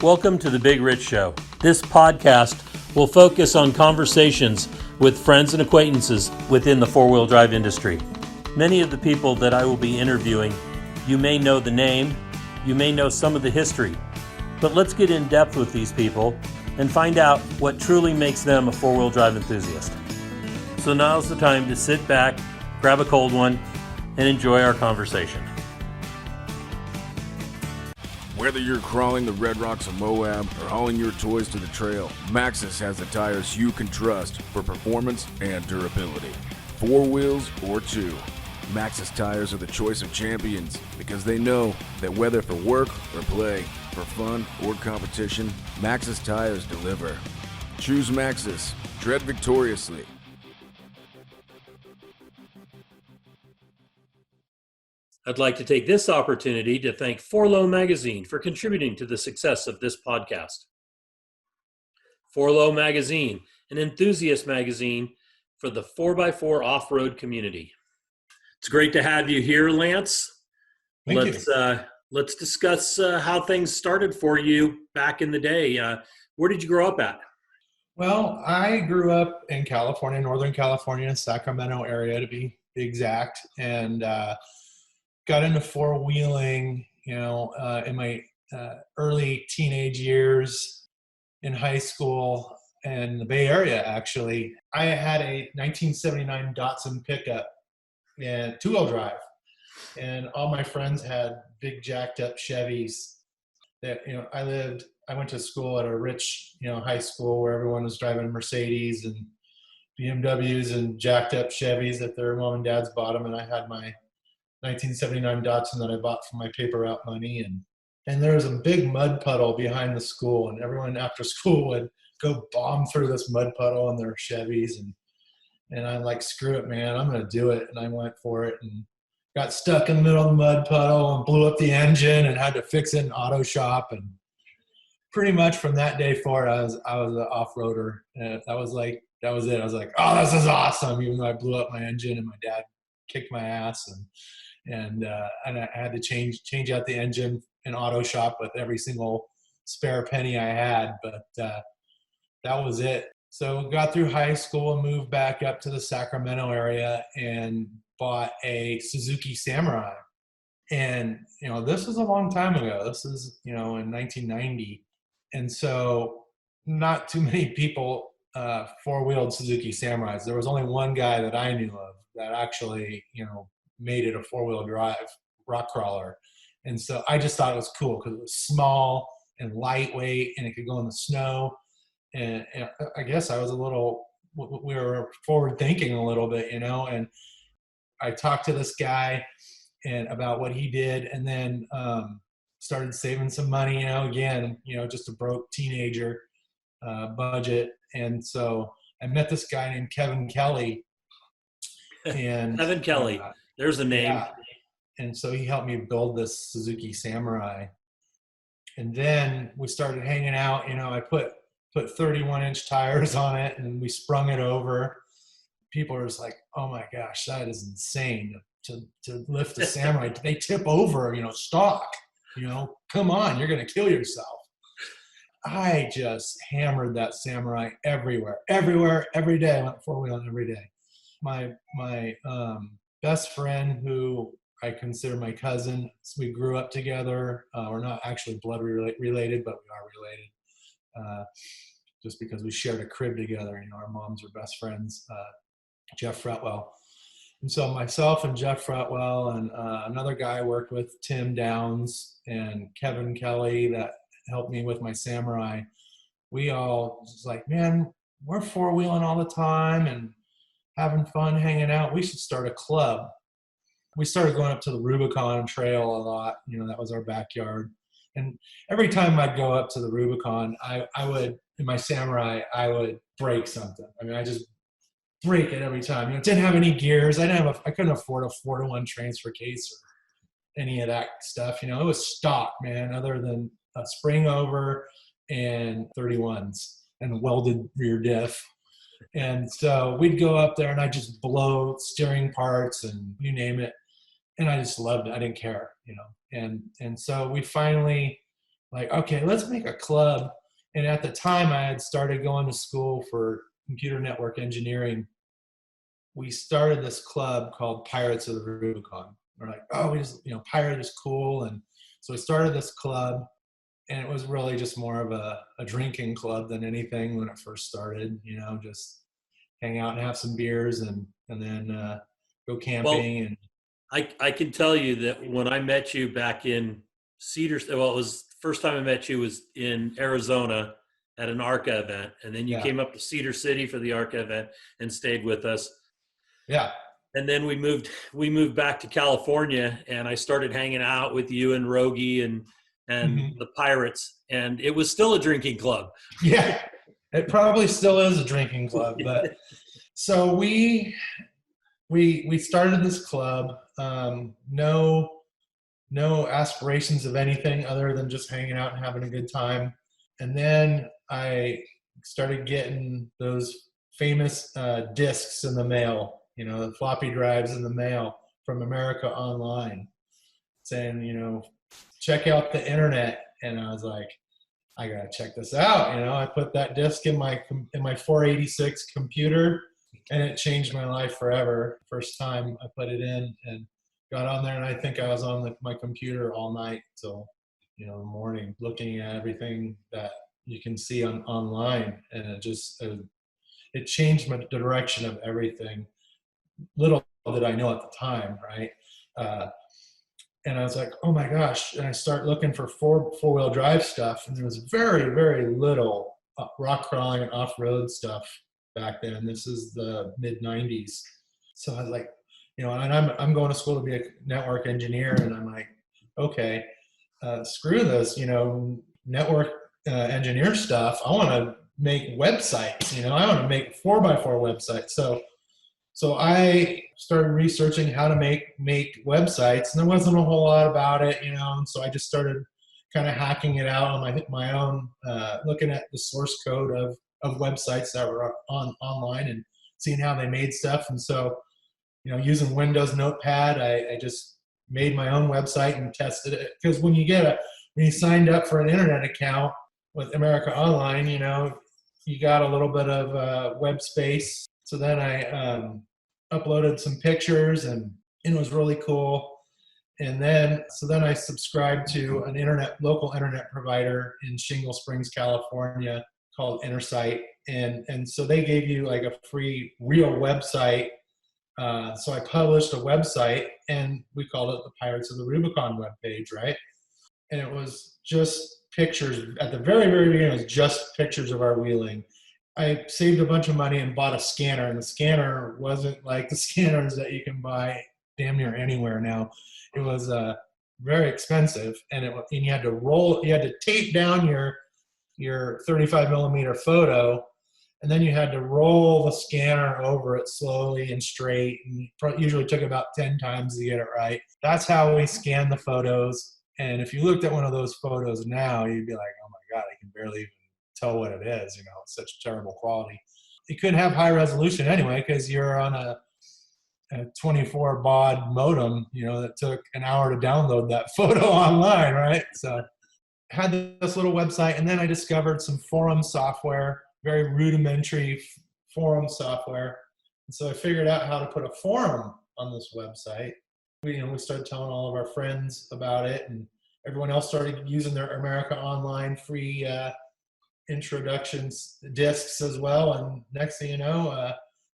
Welcome to The Big Rich Show. This podcast will focus on conversations with friends and acquaintances within the four-wheel drive industry. Many of the people that I will be interviewing, you may know the name, you may know some of the history, but let's get in depth with these people and find out what truly makes them a four-wheel drive enthusiast. So now's the time to sit back, grab a cold one, and enjoy our conversation. Whether you're crawling the red rocks of Moab or hauling your toys to the trail, Maxxis has the tires you can trust for performance and durability. 4 wheels or 2, Maxxis tires are the choice of champions because they know that whether for work or play, for fun or competition, Maxxis tires deliver. Choose Maxxis. Tread victoriously. I'd like to take this opportunity to thank 4Low Magazine for contributing to the success of this podcast. 4Low Magazine, an enthusiast magazine for the 4x4 off-road community. It's great to have you here, Lance. Let's discuss how things started for you back in the day. Where did you grow up at? Well, I grew up in California, Northern California, Sacramento area to be exact, and got into four-wheeling, in my early teenage years in high school in the Bay Area, actually. I had a 1979 Datsun pickup and two-wheel drive, and all my friends had big jacked-up Chevys. That I went to school at a rich, high school where everyone was driving Mercedes and BMWs and jacked-up Chevys that their mom and dads bought them, and I had my 1979 Datsun that I bought from my paper route money, and there was a big mud puddle behind the school, and everyone after school would go bomb through this mud puddle in their Chevys, and I'm like, screw it, man, I'm gonna do it, and I went for it and got stuck in the middle of the mud puddle and blew up the engine and had to fix it in auto shop, and pretty much from that day forward, I was an off-roader, and that was it. I was like, oh, this is awesome, even though I blew up my engine and my dad kicked my ass, and I had to change out the engine in auto shop with every single spare penny I had, but that was it. So got through high school and moved back up to the Sacramento area and bought a Suzuki Samurai. And, this was a long time ago. This is, in 1990. And so not too many people four-wheeled Suzuki Samurais. There was only one guy that I knew of that actually, made it a four-wheel drive rock crawler. And so I just thought it was cool because it was small and lightweight and it could go in the snow. And I guess we were forward thinking a little bit, and I talked to this guy and about what he did, and then started saving some money, again, just a broke teenager budget. And so I met this guy named Kevin Kelly. And Kevin Kelly. There's a name. Yeah. And so he helped me build this Suzuki Samurai. And then we started hanging out. I put 31-inch tires on it, and we sprung it over. People are just like, oh my gosh, that is insane to lift a Samurai. They tip over, stock. Come on, you're going to kill yourself. I just hammered that Samurai everywhere, every day. I went four-wheeling every day. My best friend, who I consider my cousin, we grew up together. We're not actually blood related, but we are related just because we shared a crib together. Our moms were best friends, Jeff Fretwell. And so myself and Jeff Fretwell and another guy I worked with, Tim Downs, and Kevin Kelly that helped me with my Samurai, we all was like, man, we're four-wheeling all the time and having fun hanging out. We should start a club. We started going up to the Rubicon trail a lot. That was our backyard. And every time I'd go up to the Rubicon, I would, in my Samurai, I would break something. I just break it every time. It didn't have any gears. I couldn't afford a 4-to-1 transfer case or any of that stuff. It was stock, man, other than a spring over and 31s and welded rear diff. And so we'd go up there and I'd just blow steering parts and you name it. And I just loved it. I didn't care, And so we finally like, okay, let's make a club. And at the time I had started going to school for computer network engineering. We started this club called Pirates of the Rubicon. We're like, oh, we just, pirate is cool. And so we started this club, and it was really just more of a drinking club than anything when it first started, just hang out and have some beers and then go Well, camping. And I can tell you that when I met you back in well, it was first time I met you was in Arizona at an ARCA event, and then you yeah, came up to Cedar City for the ARCA event and stayed with us. yeah, And then we moved back to California, and I started hanging out with you and Rogie and hmm the Pirates, and it was still a drinking club. yeah. It probably still is a drinking club, but so we started this club. No aspirations of anything other than just hanging out and having a good time. And then I started getting those famous discs in the mail, the floppy drives in the mail from America Online, saying, check out the internet. And I was like, I gotta check this out. I put that disc in my 486 computer, and it changed my life forever. First time I put it in and got on there, and I think I was on my computer all night till the morning, looking at everything that you can see online, and it changed the direction of everything. Little did I know at the time, right? Uh, and I was like, oh my gosh. And I start looking for four-wheel drive stuff. And there was very, very little rock crawling and off-road stuff back then. This is the mid 90s. So I was like, and I'm going to school to be a network engineer. And I'm like, okay, screw this, network engineer stuff. I want to make websites, I want to make 4x4 websites. So I started researching how to make websites, and there wasn't a whole lot about it, and so I just started kind of hacking it out on my own, looking at the source code of websites that were online and seeing how they made stuff. And so, using Windows Notepad, I just made my own website and tested it. Because when you signed up for an internet account with America Online, you got a little bit of web space. So then I uploaded some pictures, and it was really cool. And then I subscribed to an local internet provider in Shingle Springs, California, called Intersite. And so they gave you like a free real website. So I published a website, and we called it the Pirates of the Rubicon webpage, right? And it was just pictures. At the very, very beginning, it was just pictures of our wheeling. I saved a bunch of money and bought a scanner, and the scanner wasn't like the scanners that you can buy damn near anywhere now. It was very expensive, and you had to tape down your 35 millimeter photo, and then you had to roll the scanner over it slowly and straight, and it usually took about 10 times to get it right. That's how we scanned the photos. And if you looked at one of those photos now, you'd be like, oh my God, I can barely even tell what it is. It's such terrible quality. You couldn't have high resolution anyway, because you're on a 24 baud modem, that took an hour to download that photo online, right? So I had this little website, and then I discovered some forum software, very rudimentary forum software. And so I figured out how to put a forum on this website. We started telling all of our friends about it, and everyone else started using their America Online free introductions discs as well. And next thing you know,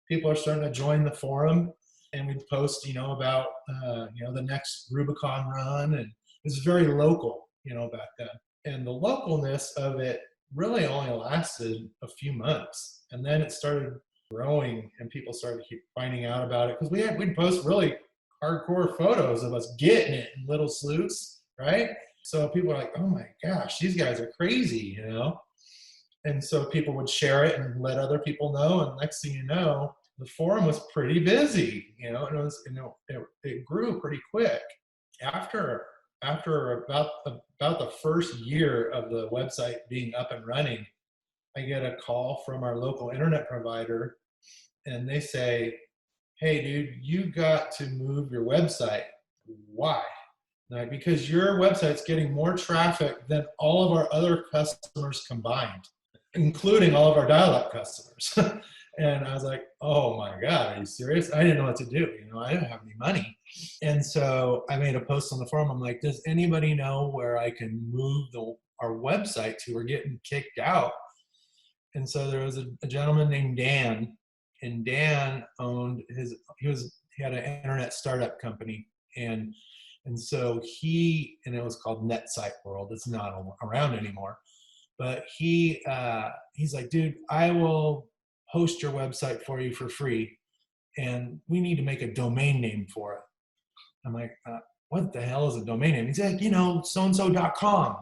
people are starting to join the forum, and we'd post about the next Rubicon run, and it was very local back then. And the localness of it really only lasted a few months, and then it started growing, and people started finding out about it, because we'd post really hardcore photos of us getting it in little sleuths, right? So people are like, oh my gosh, these guys are crazy, And so people would share it and let other people know. And next thing you know, the forum was pretty busy, and it grew pretty quick. After about the first year of the website being up and running, I get a call from our local internet provider, and they say, hey dude, you got to move your website. Why? Like, because your website's getting more traffic than all of our other customers combined, including all of our dial-up customers. And I was like, oh my God, are you serious? I didn't know what to do. I didn't have any money. And so I made a post on the forum. I'm like, does anybody know where I can move our website to? We're getting kicked out. And so there was a gentleman named Dan, and Dan owned he had an internet startup company. And so and it was called NetSite World. It's not around anymore. But he's like, dude, I will host your website for you for free, and we need to make a domain name for it. I'm like, what the hell is a domain name? He's like, soandso.com.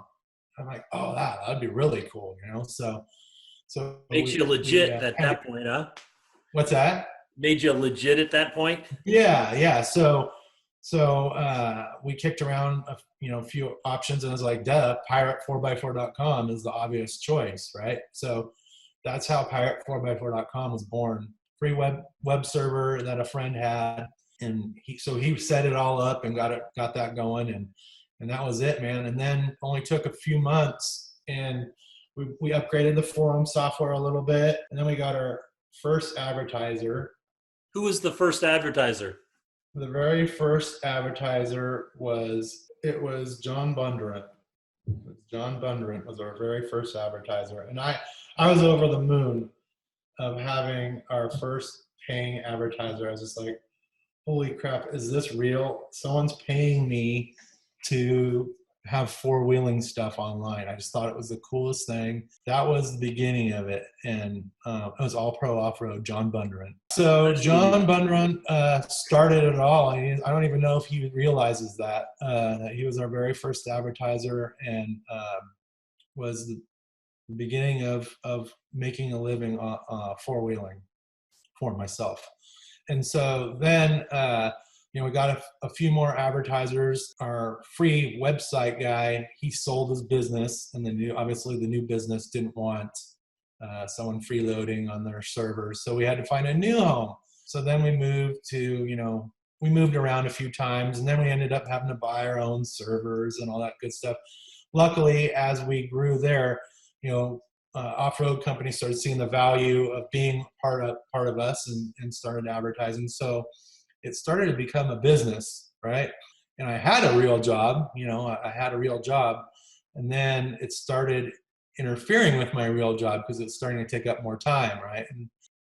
I'm like, oh, that'd be really cool, So makes you legit at that point, huh? What's that? Made you legit at that point? Yeah. So we kicked around a few options, and I was like, duh, pirate4x4.com is the obvious choice, right? So that's how pirate4x4.com was born. Free web server that a friend had, and he set it all up and got that going, and that was it, man. And then only took a few months, and we upgraded the forum software a little bit, and then we got our first advertiser. Who was the first advertiser? The very first advertiser was John Bondurant. John Bondurant was our very first advertiser. And I was over the moon of having our first paying advertiser. I was just like, holy crap, is this real? Someone's paying me to have four-wheeling stuff online. I just thought it was the coolest thing. That was the beginning of it. And it was All Pro Off-Road, John Bondurant. So John Bondurant started it all. I don't even know if he realizes that he was our very first advertiser, and was the beginning of making a living four-wheeling for myself. And so then we got a few more advertisers. Our free website guy, he sold his business, and obviously the new business didn't want someone freeloading on their servers. So we had to find a new home. So then we moved around a few times, and then we ended up having to buy our own servers and all that good stuff. Luckily, as we grew there, off-road companies started seeing the value of being part of us and started advertising. So it started to become a business, right? And I had a real job, and then it started interfering with my real job because it's starting to take up more time, right?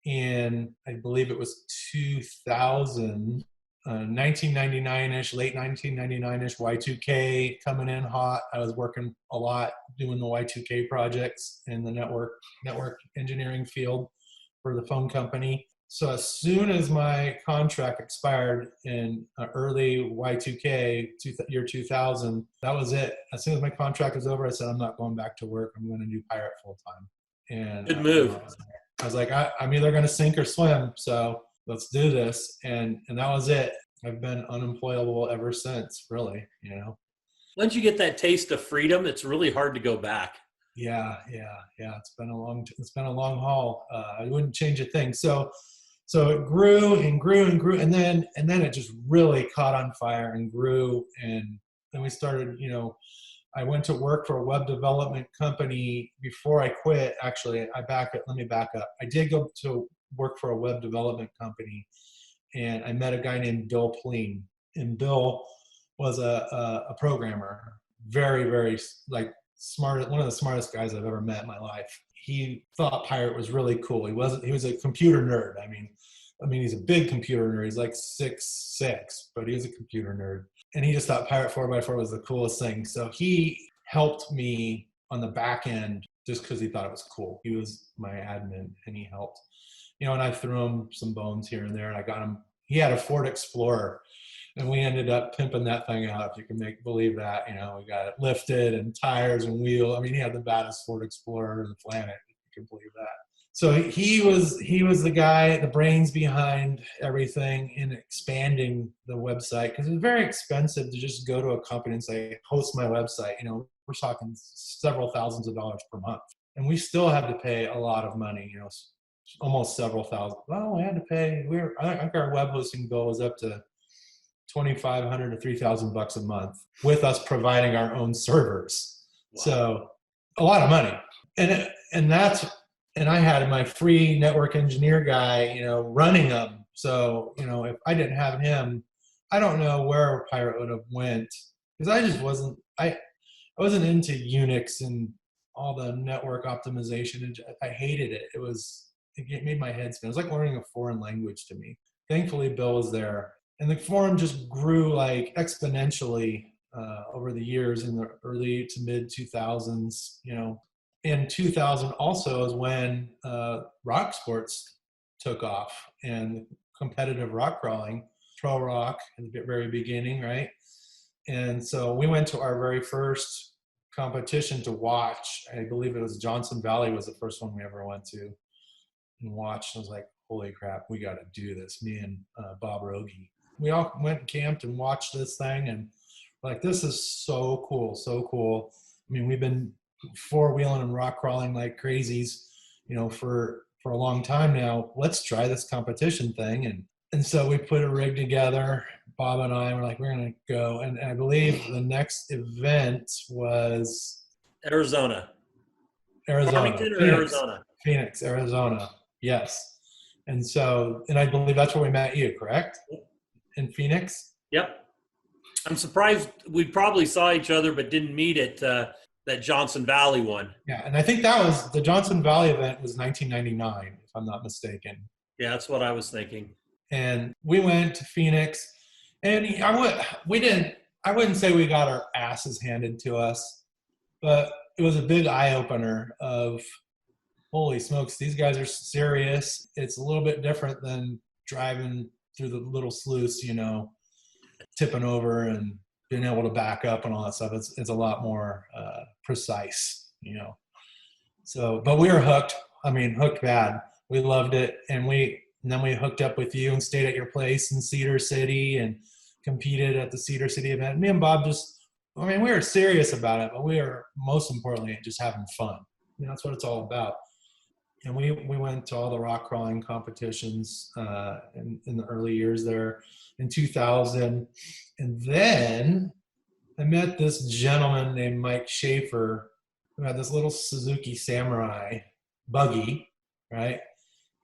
And I believe it was 2000, 1999-ish, late 1999-ish, Y2K coming in hot. I was working a lot doing the Y2K projects in the network engineering field for the phone company. So as soon as my contract expired in early Y2K, year 2000, that was it. As soon as my contract was over, I said, I'm not going back to work. I'm going to do Pirate full time. And good move. I was like, I'm either going to sink or swim. So let's do this. And that was it. I've been unemployable ever since, really, Once you get that taste of freedom, it's really hard to go back. Yeah. It's been a long haul. I wouldn't change a thing. So it grew and grew and grew, and then it just really caught on fire and grew. And then we started, I went to work for a web development company before I quit. Actually, let me back up. I did go to work for a web development company, and I met a guy named Bill Pleen. And Bill was a programmer, very, very smart, one of the smartest guys I've ever met in my life. He thought Pirate was really cool. He was a computer nerd. I mean, he's a big computer nerd. He's like 6'6", but he was a computer nerd. And he just thought Pirate 4x4 was the coolest thing. So he helped me on the back end just because he thought it was cool. He was my admin, and he helped. And I threw him some bones here and there, and I got him. He had a Ford Explorer, and we ended up pimping that thing out, if you can believe that. We got it lifted and tires and wheel. I mean, he had the baddest Ford Explorer on the planet, if you can believe that. So he was the guy, the brains behind everything in expanding the website, because it was very expensive to just go to a company and say, host my website. We're talking several thousands of dollars per month, and we still had to pay a lot of money. Almost several thousand. Well, we had to pay. I think our web hosting bill was up to $2,500 to $3,000 a month with us providing our own servers. Wow. So a lot of money. And I had my free network engineer guy, running them. So, if I didn't have him, I don't know where Pirate would have went, because I just wasn't into Unix and all the network optimization. I hated it. It made my head spin. It was like learning a foreign language to me. Thankfully, Bill was there. And the forum just grew like exponentially over the years in the early to mid 2000s. In 2000 also is when rock sports took off, and competitive rock crawling, trail rock at the very beginning, right? And so we went to our very first competition to watch. I believe it was Johnson Valley was the first one we ever went to and watched. I was like, holy crap, we got to do this. Me and Bob Rogie. We all went and camped and watched this thing, and like, this is so cool, so cool. I mean, we've been four-wheeling and rock crawling like crazies, for a long time now. Let's try this competition thing. And so we put a rig together. Bob and I were like, we're going to go. And I believe the next event was Arizona. Farmington or Arizona? Phoenix, Arizona. Yes. And I believe that's where we met you, correct? In Phoenix? Yep. I'm surprised we probably saw each other but didn't meet at that Johnson Valley one. Yeah, and I think that was the Johnson Valley event was 1999, if I'm not mistaken. Yeah, that's what I was thinking. And we went to Phoenix, and I wouldn't say we got our asses handed to us, but it was a big eye opener of, holy smokes, these guys are serious. It's a little bit different than driving through the little sluice, tipping over and being able to back up and all that stuff. It's a lot more precise, So, but we were hooked. I mean, hooked bad. We loved it, and then we hooked up with you and stayed at your place in Cedar City and competed at the Cedar City event. Me and Bob we were serious about it, but we were most importantly just having fun. That's what it's all about. And we went to all the rock crawling competitions in the early years there in 2000. And then I met this gentleman named Mike Schaefer who had this little Suzuki Samurai buggy, right?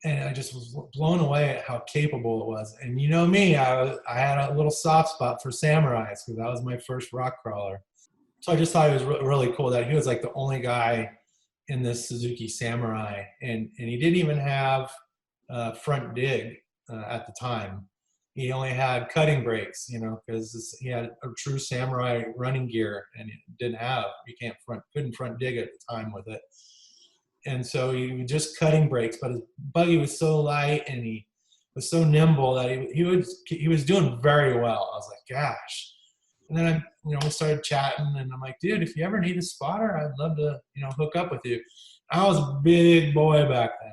And I just was blown away at how capable it was. And you know me, I had a little soft spot for Samurais because that was my first rock crawler. So I just thought it was really cool that he was like the only guy in this Suzuki Samurai. And he didn't even have front dig at the time. He only had cutting brakes, because he had a true Samurai running gear, and he couldn't front dig at the time with it. And so he was just cutting brakes, but his buggy was so light and he was so nimble that he was doing very well. I was like, gosh. And then we started chatting, and I'm like, dude, if you ever need a spotter, I'd love to, hook up with you. I was a big boy back then.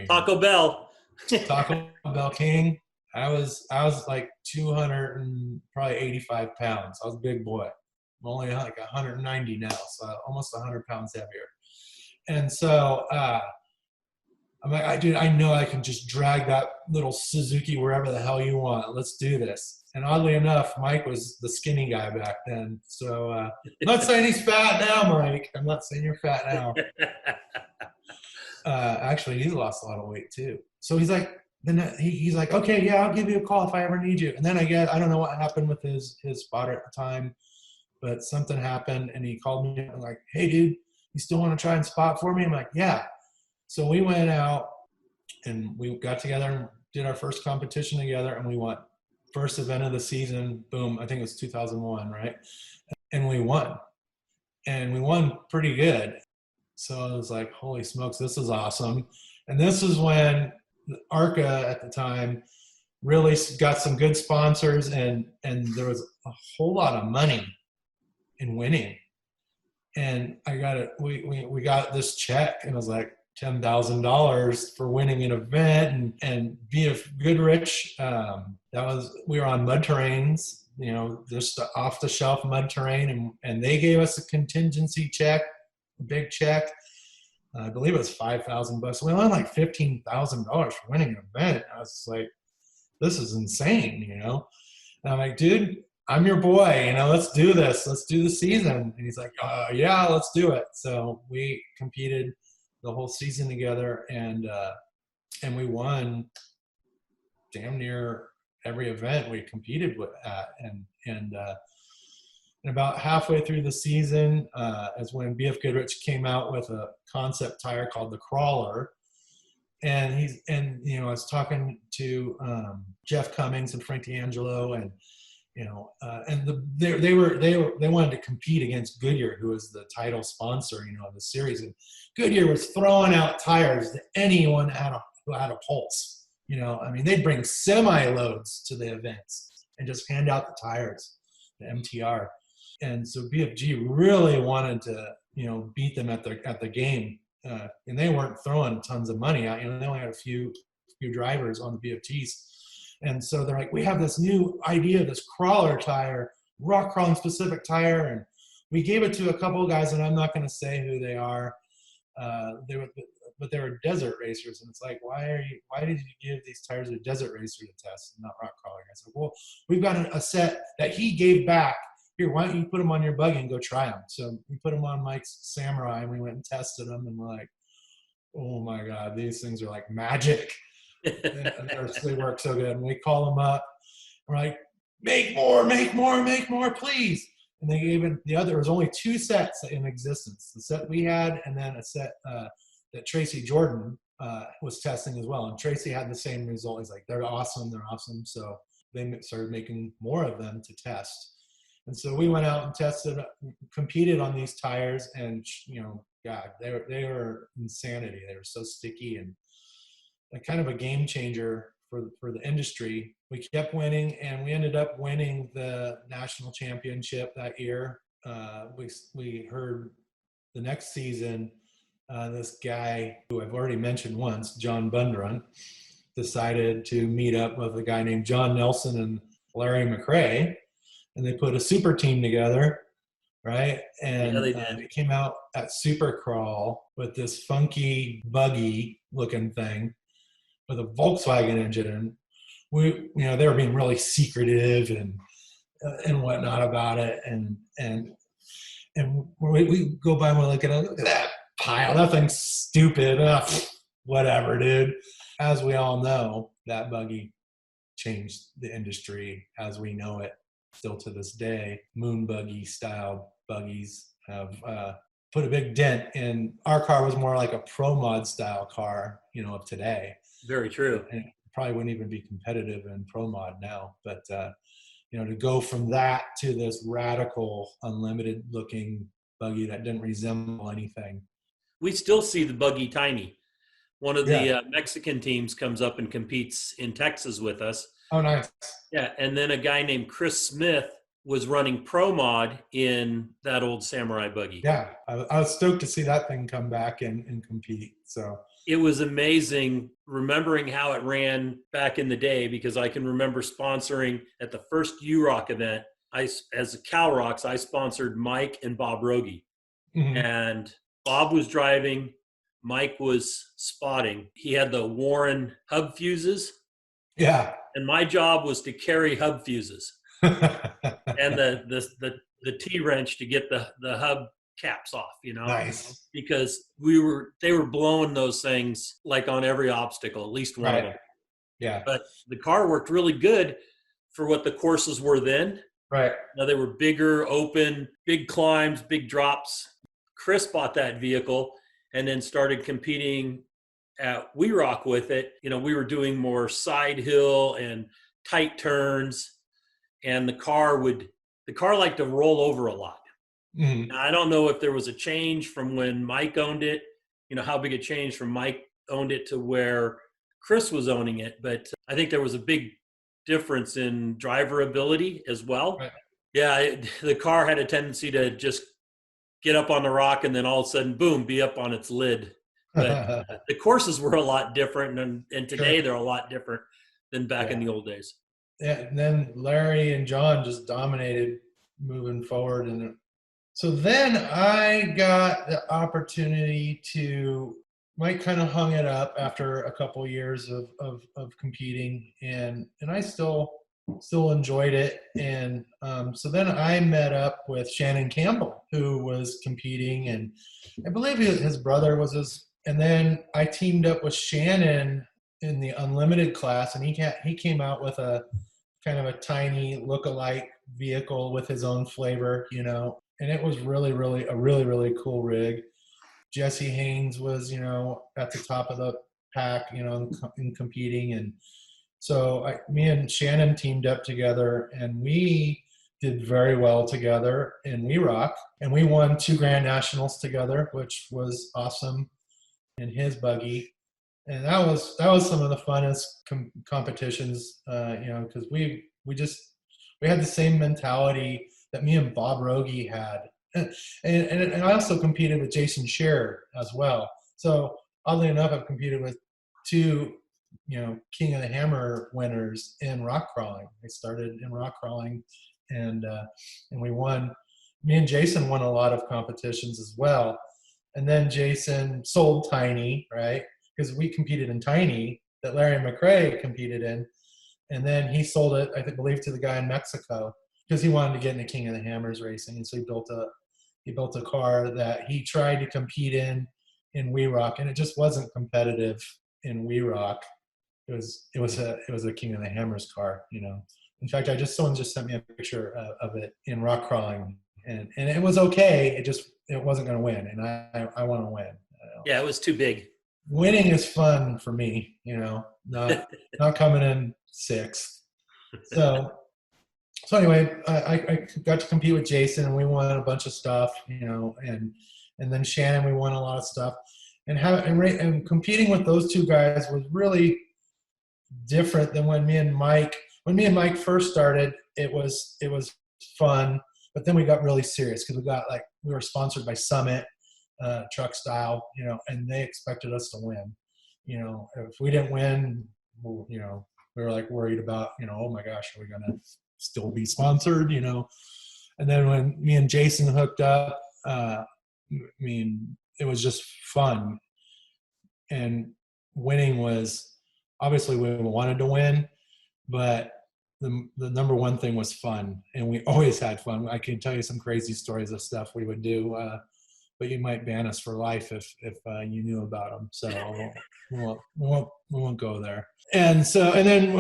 Taco Bell. Taco Bell King. I was like 285 pounds. I was a big boy. I'm only like 190 now, so almost 100 pounds heavier. And so I'm like, dude, I know I can just drag that little Suzuki wherever the hell you want. Let's do this. And oddly enough, Mike was the skinny guy back then. So I'm not saying he's fat now, Mike. I'm not saying you're fat now. Actually, he's lost a lot of weight too. So he's like, he's like, okay, yeah, I'll give you a call if I ever need you. And then I don't know what happened with his spotter at the time, but something happened, and he called me and like, hey, dude, you still want to try and spot for me? I'm like, yeah. So we went out and we got together and did our first competition together, and we won. First event of the season, boom, I think it was 2001, right? And we won. And we won pretty good. So I was like, holy smokes, this is awesome. And this is when ARCA at the time really got some good sponsors, and there was a whole lot of money in winning. And we got this check, and it was like $10,000 for winning an event and be a Goodrich. We were on mud terrains, just off the shelf mud terrain, and they gave us a contingency check, a big check. I believe it was $5,000. We won like $15,000 for winning an event. I was like, this is insane, you know? And I'm like, dude, I'm your boy, you know, let's do this. Let's do the season. And he's like, yeah, let's do it. So we competed the whole season together, and we won damn near every event we competed at. And about halfway through the season is when BF Goodrich came out with a concept tire called the Crawler. And I was talking to Jeff Cummings and Frank D'Angelo, and they wanted to compete against Goodyear, who was the title sponsor, of the series. And Goodyear was throwing out tires to anyone who had a pulse. They'd bring semi loads to the events and just hand out the tires, the MTR. And so BFG really wanted to, beat them at the game. And they weren't throwing tons of money out. They only had a few drivers on the BFGs. And so they're like, we have this new idea, this crawler tire, rock crawling specific tire. And we gave it to a couple of guys, and I'm not going to say who they are. But they were desert racers. And it's like, why did you give these tires to a desert racer to test and not rock crawling? I said, well, we've got a set that he gave back. Here, why don't you put them on your buggy and go try them? So we put them on Mike's Samurai, and we went and tested them, and we're like, oh my God, these things are like magic. They work so good. And we call them up, and we're like, make more, please. And they gave it there was only 2 sets in existence. The set we had, and then a set that Tracy Jordan was testing as well. And Tracy had the same result. He's like, they're awesome. So they started making more of them to test. And so we went out and competed on these tires, and God, they were insanity. They were so sticky and kind of a game changer for the industry. We kept winning, and we ended up winning the national championship that year. We heard the next season, this guy who I've already mentioned once, John Bundrun, decided to meet up with a guy named John Nelson and Larry McRae. And they put a super team together, right? And yeah, they did. It came out at Supercrawl with this funky buggy looking thing with a Volkswagen engine. And they were being really secretive and whatnot about it. And we go by and we look at that pile. That thing's stupid. Whatever, dude. As we all know, that buggy changed the industry as we know it. Still to this day, moon buggy style buggies have put a big dent in. Our car was more like a pro mod style car, of today. Very true. And it probably wouldn't even be competitive in pro mod now. But to go from that to this radical, unlimited looking buggy that didn't resemble anything. We still see the buggy tiny. One of the Mexican teams comes up and competes in Texas with us. Oh, nice. Yeah, and then a guy named Chris Smith was running Pro Mod in that old Samurai buggy. Yeah, I was stoked to see that thing come back and compete. So it was amazing remembering how it ran back in the day, because I can remember sponsoring at the first UROC event. As Cal Rocks, I sponsored Mike and Bob Rogie. Mm-hmm. And Bob was driving, Mike was spotting. He had the Warren hub fuses. Yeah. And my job was to carry hub fuses and the T-wrench to get the hub caps off, Nice. Because they were blowing those things like on every obstacle, at least one of them. Yeah. But the car worked really good for what the courses were then. Right. Now they were bigger, open, big climbs, big drops. Chris bought that vehicle and then started competing at We Rock with it. We were doing more side hill and tight turns, and the car liked to roll over a lot. Mm-hmm. Now, I don't know if there was a change from when Mike owned it, how big a change from Mike owned it to where Chris was owning it, but I think there was a big difference in driver ability as well. Right. Yeah, the car had a tendency to just get up on the rock and then all of a sudden, boom, be up on its lid. But the courses were a lot different, and today they're a lot different than back in the old days. Yeah, and then Larry and John just dominated moving forward. And so then I got the opportunity to Mike kind of hung it up after a couple of years of competing, and I still enjoyed it. And so then I met up with Shannon Campbell, who was competing, and I believe his brother was his. And then I teamed up with Shannon in the unlimited class, and he came out with a kind of a tiny look-alike vehicle with his own flavor, and it was really really cool rig. Jesse Haynes was, at the top of the pack, in competing. And so me and Shannon teamed up together, and we did very well together in We Rock. And we won 2 Grand Nationals together, which was awesome in his buggy. And that was some of the funnest competitions, because we had the same mentality that me and Bob Rogie had. And I also competed with Jason Scherer as well. So oddly enough, I've competed with 2, King of the Hammer winners in rock crawling. I started in rock crawling, and we won. Me and Jason won a lot of competitions as well. And then Jason sold Tiny, right? Because we competed in Tiny that Larry McRae competed in, and then he sold it, I believe, to the guy in Mexico, because he wanted to get into King of the Hammers racing. And so he built a car that he tried to compete in We Rock, and it just wasn't competitive in We Rock. It was a King of the Hammers car, In fact, someone just sent me a picture of it in rock crawling, and it was okay. It wasn't going to win, and I want to win. Yeah, it was too big. Winning is fun for me, not coming in 6th. So anyway, I got to compete with Jason, and we won a bunch of stuff, and then Shannon, we won a lot of stuff, and competing with those 2 guys was really different than when me and Mike first started. It was fun, but then we got really serious because we were sponsored by Summit Truck Style, and they expected us to win. If we didn't win, we were like worried about, oh my gosh, are we gonna still be sponsored, And then when me and Jason hooked up, it was just fun. And winning was, obviously we wanted to win, but the number one thing was fun. And we always had fun. I can tell you some crazy stories of stuff we would do, but you might ban us for life if you knew about them. So we won't go there. And then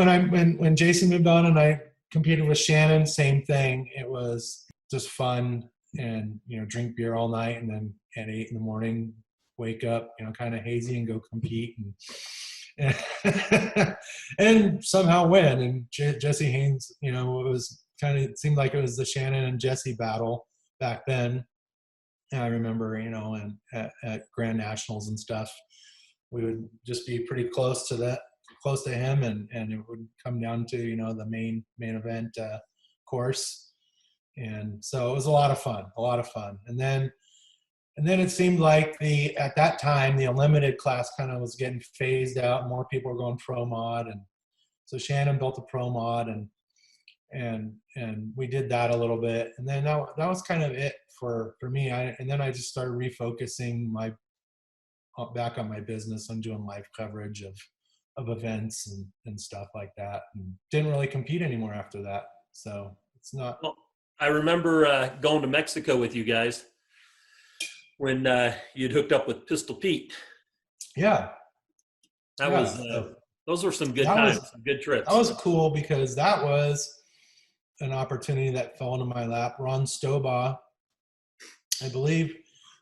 when Jason moved on and I competed with Shannon, same thing. It was just fun, and drink beer all night, and then at 8 in, wake up, kind of hazy, and go compete, and somehow win. And Jesse Haynes, it seemed like it was the Shannon and Jesse battle back then. And I remember, at Grand Nationals and stuff, we would just be pretty close to him, and it would come down to, the main event course. And so it was a lot of fun. And then it seemed like at that time, the unlimited class kind of was getting phased out. More people were going pro mod. And so Shannon built a pro mod, and we did that a little bit. And then that was kind of it for me. And then I just started refocusing back on my business. I'm doing live coverage of events and stuff like that, and didn't really compete anymore after that. So it's not. Well, I remember going to Mexico with you guys when you'd hooked up with Pistol Pete. Yeah. Those were some good times, some good trips. That was cool because that was an opportunity that fell into my lap. Ron Stobaugh, I believe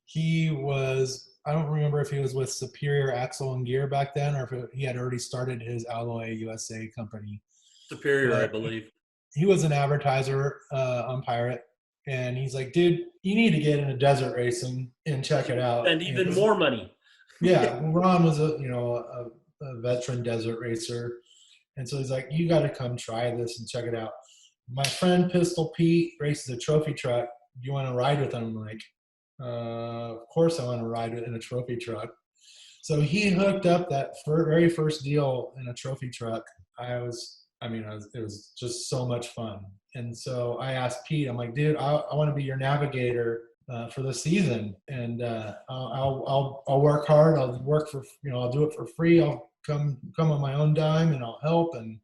he was, I don't remember if he was with Superior Axle and Gear back then, or if he had already started his Alloy USA company. Superior, I believe. He was an advertiser on Pirate, and he's like, dude, you need to get into desert racing and check it out. And even more money. Yeah, Ron was a veteran desert racer, and so he's like, you got to come try this and check it out. My friend Pistol Pete races a trophy truck. Do you want to ride with him? I'm like, of course I want to ride in a trophy truck. So he hooked up that very first deal in a trophy truck. It was just so much fun. And so I asked Pete, I'm like, dude, I want to be your navigator for the season, and I'll work hard. I'll work for, I'll do it for free. I'll come on my own dime, and I'll help. And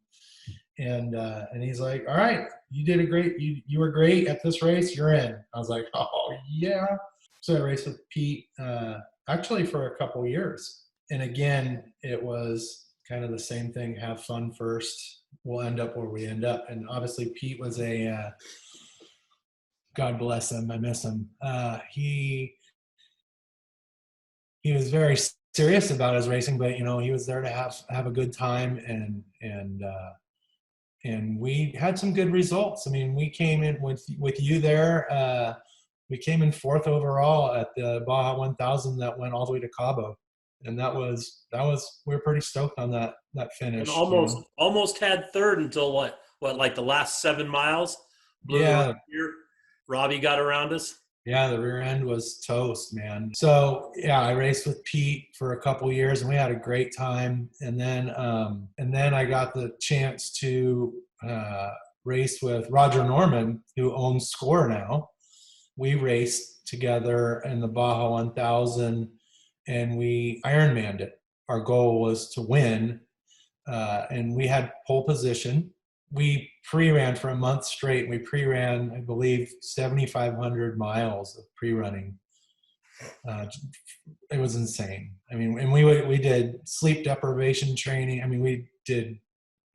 he's like, all right, you did a great, you were great at this race. You're in. I was like, oh yeah. So I raced with Pete actually for a couple years, and again, it was kind of the same thing. Have fun first. We'll end up where we end up. And obviously, Pete was God bless him. I miss him. He was very serious about his racing, but he was there to have a good time, and we had some good results. I mean, we came in with you there. We came in 4th overall at the Baja 1000 that went all the way to Cabo, and that was we were pretty stoked on that finish. And almost had 3rd until what like the last 7 miles. Yeah. Robbie got around us. Yeah, the rear end was toast, man. So yeah, I raced with Pete for a couple years, and we had a great time. And then I got the chance to race with Roger Norman, who owns Score now. We raced together in the Baja 1000, and we Ironmanned it. Our goal was to win, and we had pole position. We pre-ran for a month straight. We pre-ran, I believe, 7,500 miles of pre-running. It was insane. I mean, and we did sleep deprivation training. I mean, this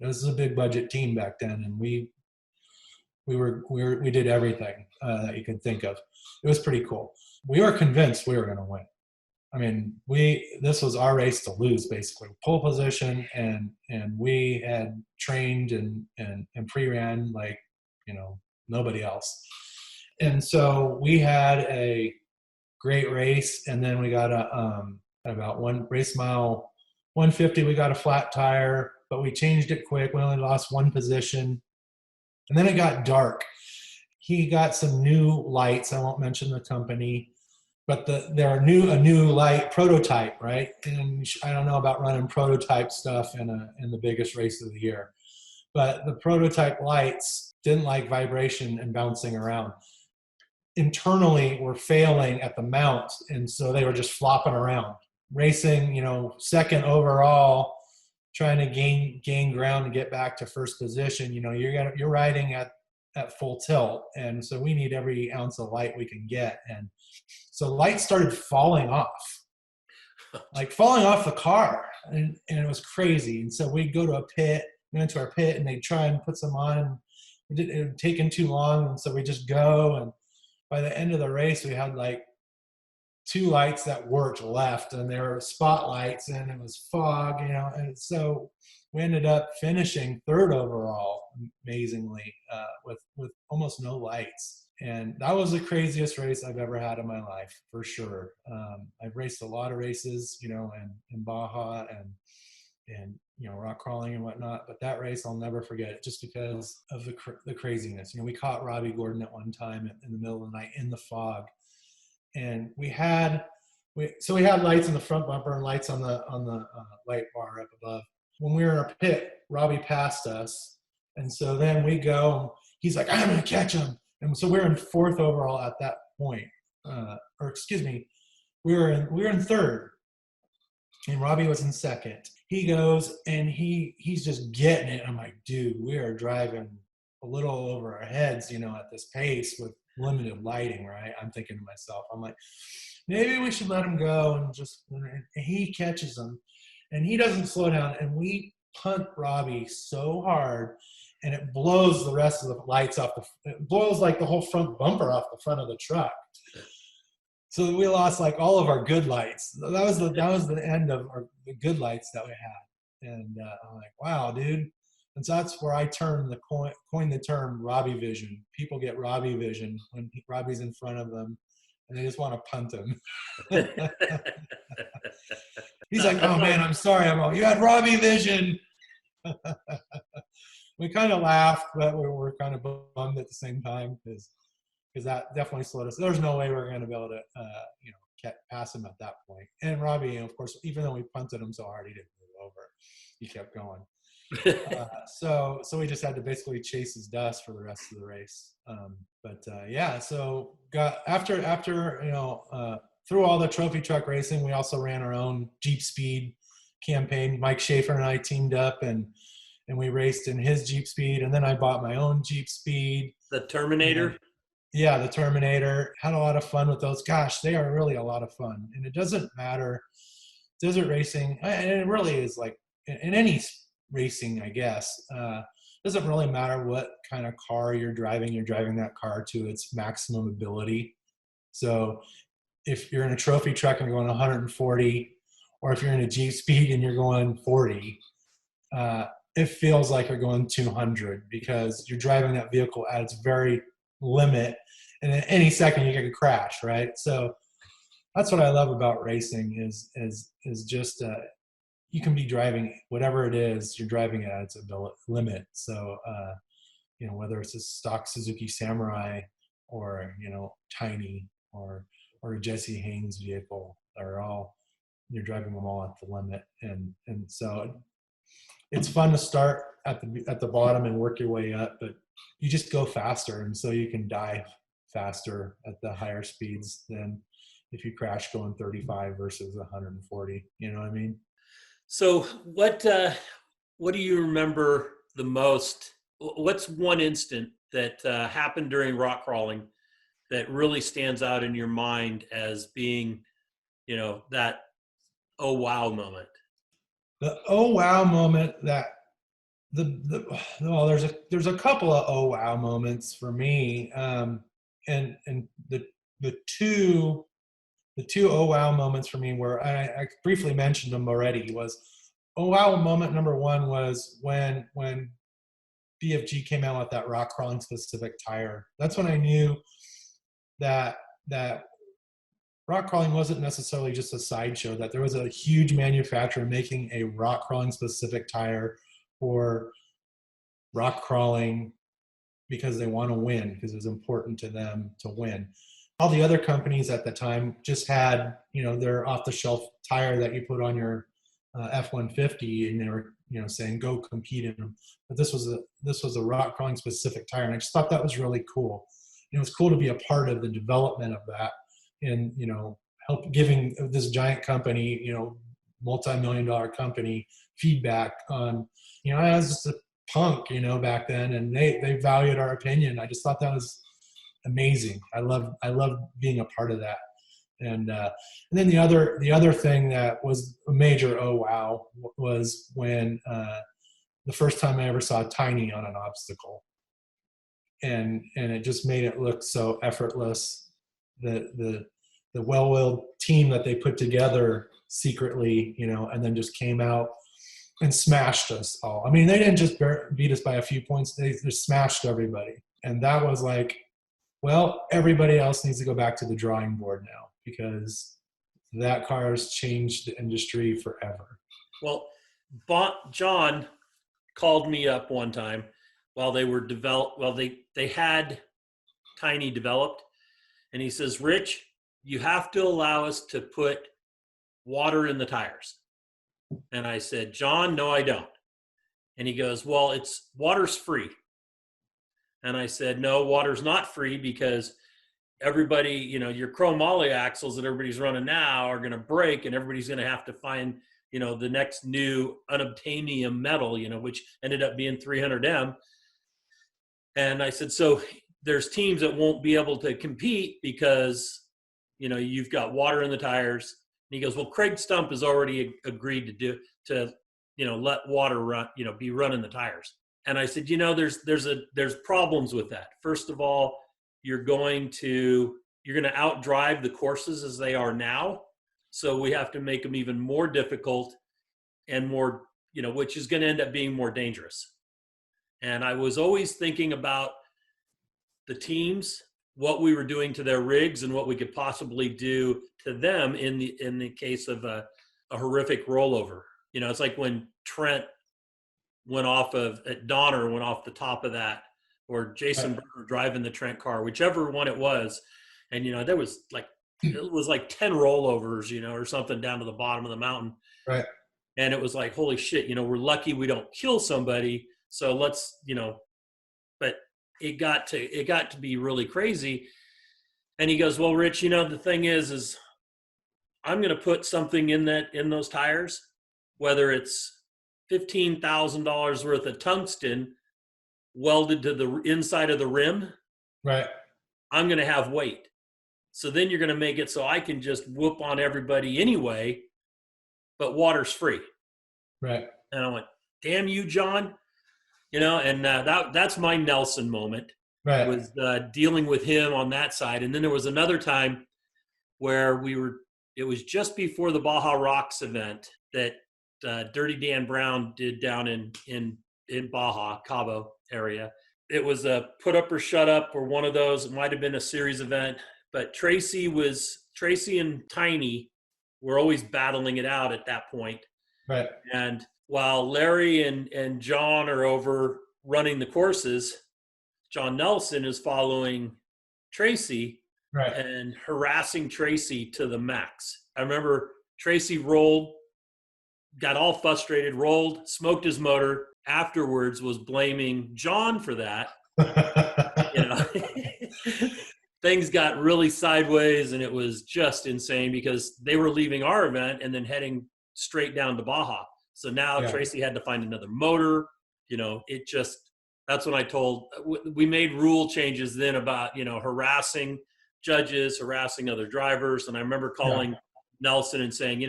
was a big budget team back then, and we did everything that you could think of. It was pretty cool. We were convinced we were going to win. I mean, this was our race to lose, basically. Pole position, and we had trained and pre-ran like nobody else. And so we had a great race, and then we got about one race mile 150. We got a flat tire, but we changed it quick. We only lost one position, and then it got dark. He got some new lights. I won't mention the company. But they're a new light prototype, right? And I don't know about running prototype stuff in the biggest race of the year, but the prototype lights didn't like vibration and bouncing around. Internally, were failing at the mount, and so they were just flopping around, racing. 2nd overall, trying to gain ground and get back to 1st position. You're riding at full tilt, and so we need every ounce of light we can get. And so lights started falling off the car, and it was crazy. And so we'd go to a pit, we went to our pit, and they'd try and put some on. It had taken too long, and so we just go. And by the end of the race, we had like 2 lights that worked left, and they were spotlights, and it was fog, and so we ended up finishing 3rd overall, amazingly, with almost no lights. And that was the craziest race I've ever had in my life, for sure. I've raced a lot of races, in Baja and rock crawling and whatnot, but that race I'll never forget it, just because of the craziness. We caught Robbie Gordon at one time in the middle of the night in the fog, and we had lights in the front bumper and lights on the light bar up above. When we were in our pit, Robbie passed us, and so then we go. He's like, I'm gonna catch him. And so we're in 4th overall at that point, we were in 3rd, and Robbie was in 2nd. He goes and he's just getting it. I'm like, dude, we are driving a little over our heads, at this pace with limited lighting, right? I'm thinking to myself, I'm like, maybe we should let him go, and he catches him, and he doesn't slow down, and we punt Robbie so hard. And it blows the rest of the lights off. It blows like the whole front bumper off the front of the truck. So we lost like all of our good lights. That was the end of the good lights that we had. And I'm like, wow, dude. And so that's where I coined the term Robbie vision. People get Robbie vision when Robbie's in front of them, and they just want to punt him. He's like, oh man, I'm sorry. You had Robbie vision. We kind of laughed, but we were kind of bummed at the same time because that definitely slowed us. There's no way we were going to be able to, pass him at that point. And Robbie, of course, even though we punted him so hard, he didn't move over. He kept going. So we just had to basically chase his dust for the rest of the race. Yeah, so got after through all the trophy truck racing, we also ran our own Jeep Speed campaign. Mike Schaefer and I teamed up and we raced in his Jeep Speed, and then I bought my own Jeep Speed. The Terminator? Yeah, the Terminator. Had a lot of fun with those. Gosh, they are really a lot of fun. And it doesn't matter, desert racing, and it really is like in any racing, I guess. Doesn't really matter what kind of car you're driving that car to its maximum ability. So if you're in a trophy truck and you're going 140, or if you're in a Jeep Speed and you're going 40, it feels like you're going 200 because you're driving that vehicle at its very limit, and at any second you could crash, right? So that's what I love about racing is just you can be driving whatever it is, you're driving it at its limit. So whether it's a stock Suzuki Samurai or Tiny or a Jesse Haynes vehicle, you're driving them all at the limit, and so it's fun to start at the bottom and work your way up, but you just go faster, and so you can dive faster at the higher speeds than if you crash going 35 versus 140. You know what I mean? So what do you remember the most? What's one instant that happened during rock crawling that really stands out in your mind as being, that oh wow moment? The oh wow moment that well, there's a couple of oh wow moments for me, and the two oh wow moments for me where I briefly mentioned them already was oh wow moment number one was when BFG came out with that rock crawling specific tire. That's when I knew that rock crawling wasn't necessarily just a sideshow, that there was a huge manufacturer making a rock crawling specific tire for rock crawling because they want to win, because it was important to them to win. All the other companies at the time just had, their off-the-shelf tire that you put on your F-150, and they were, saying go compete in them. But this was a rock crawling specific tire, and I just thought that was really cool. It was cool to be a part of the development of that, and help giving this giant company, multi-million-dollar company, feedback on, I was just a punk, back then, and they valued our opinion. I just thought that was amazing. I love being a part of that. And then the other thing that was a major oh wow was when the first time I ever saw Tiny on an obstacle, and it just made it look so effortless. The well-oiled team that they put together secretly, and then just came out and smashed us all. I mean, they didn't just beat us by a few points; they just smashed everybody. And that was like, well, everybody else needs to go back to the drawing board now, because that car has changed the industry forever. Well, John called me up one time while they were they had Tiny developed, and he says, Rich, you have to allow us to put water in the tires. And I said, John, no, I don't. And he goes, well, water's free. And I said, no, water's not free, because everybody, your chromoly axles that everybody's running now are going to break, and everybody's going to have to find, the next new unobtainium metal, which ended up being 300M. And I said, so there's teams that won't be able to compete because, you've got water in the tires. And he goes, well, Craig Stump has already agreed to let water run, be running the tires. And I said, there's problems with that. First of all, you're going to outdrive the courses as they are now. So we have to make them even more difficult and more, which is going to end up being more dangerous. And I was always thinking about the teams, what we were doing to their rigs, and what we could possibly do to them in the case of a horrific rollover. It's like when Trent went off at Donner, went off the top of that, or Jason Berger driving the Trent car, whichever one it was. And, there was like 10 rollovers, or something down to the bottom of the mountain. Right. And it was like, holy shit, we're lucky we don't kill somebody. So let's, but it got to be really crazy. And he goes, well, Rich, the thing is I'm going to put something in those tires, whether it's $15,000 worth of tungsten welded to the inside of the rim. Right. I'm going to have weight. So then you're going to make it so I can just whoop on everybody anyway, but water's free. Right. And I went, damn you, John. And that's my Nelson moment. Right. Was dealing with him on that side. And then there was another time where it was just before the Baja Rocks event that Dirty Dan Brown did down in Baja, Cabo area. It was a put up or shut up or one of those. It might have been a series event, but Tracy and Tiny were always battling it out at that point. Right. And while Larry and John are over running the courses, John Nelson is following Tracy, right, and harassing Tracy to the max. I remember Tracy rolled, got all frustrated, rolled, smoked his motor, afterwards was blaming John for that. Things got really sideways, and it was just insane because they were leaving our event and then heading straight down to Baja. So now Tracy had to find another motor. That's when I told, we made rule changes then about, harassing judges, harassing other drivers. And I remember calling Nelson and saying,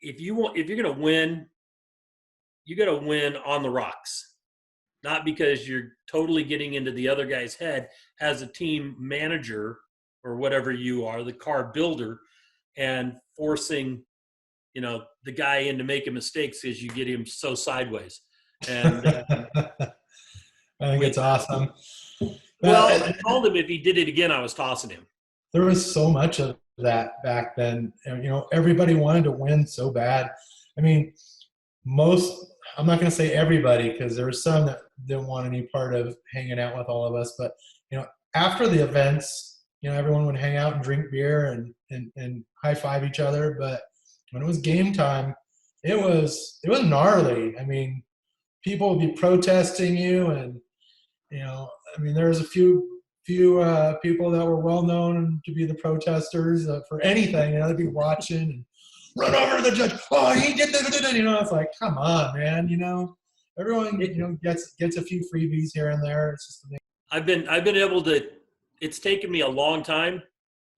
if you're going to win, you got to win on the rocks, not because you're totally getting into the other guy's head as a team manager or whatever you are, the car builder, and forcing, the guy into making mistakes because you get him so sideways. And I think it's awesome. Well, I told him if he did it again, I was tossing him. There was so much of that back then. Everybody wanted to win so bad. I mean, I'm not going to say everybody, because there were some that didn't want any part of hanging out with all of us. But, after the events, everyone would hang out and drink beer and high five each other. But when it was game time, it was gnarly. I mean, people would be protesting you, and there was a few people that were well known to be the protesters for anything. They'd be watching and run over to the judge. Oh, he did this. It's like, come on, man. Everyone gets a few freebies here and there. It's just I've been able to. It's taken me a long time.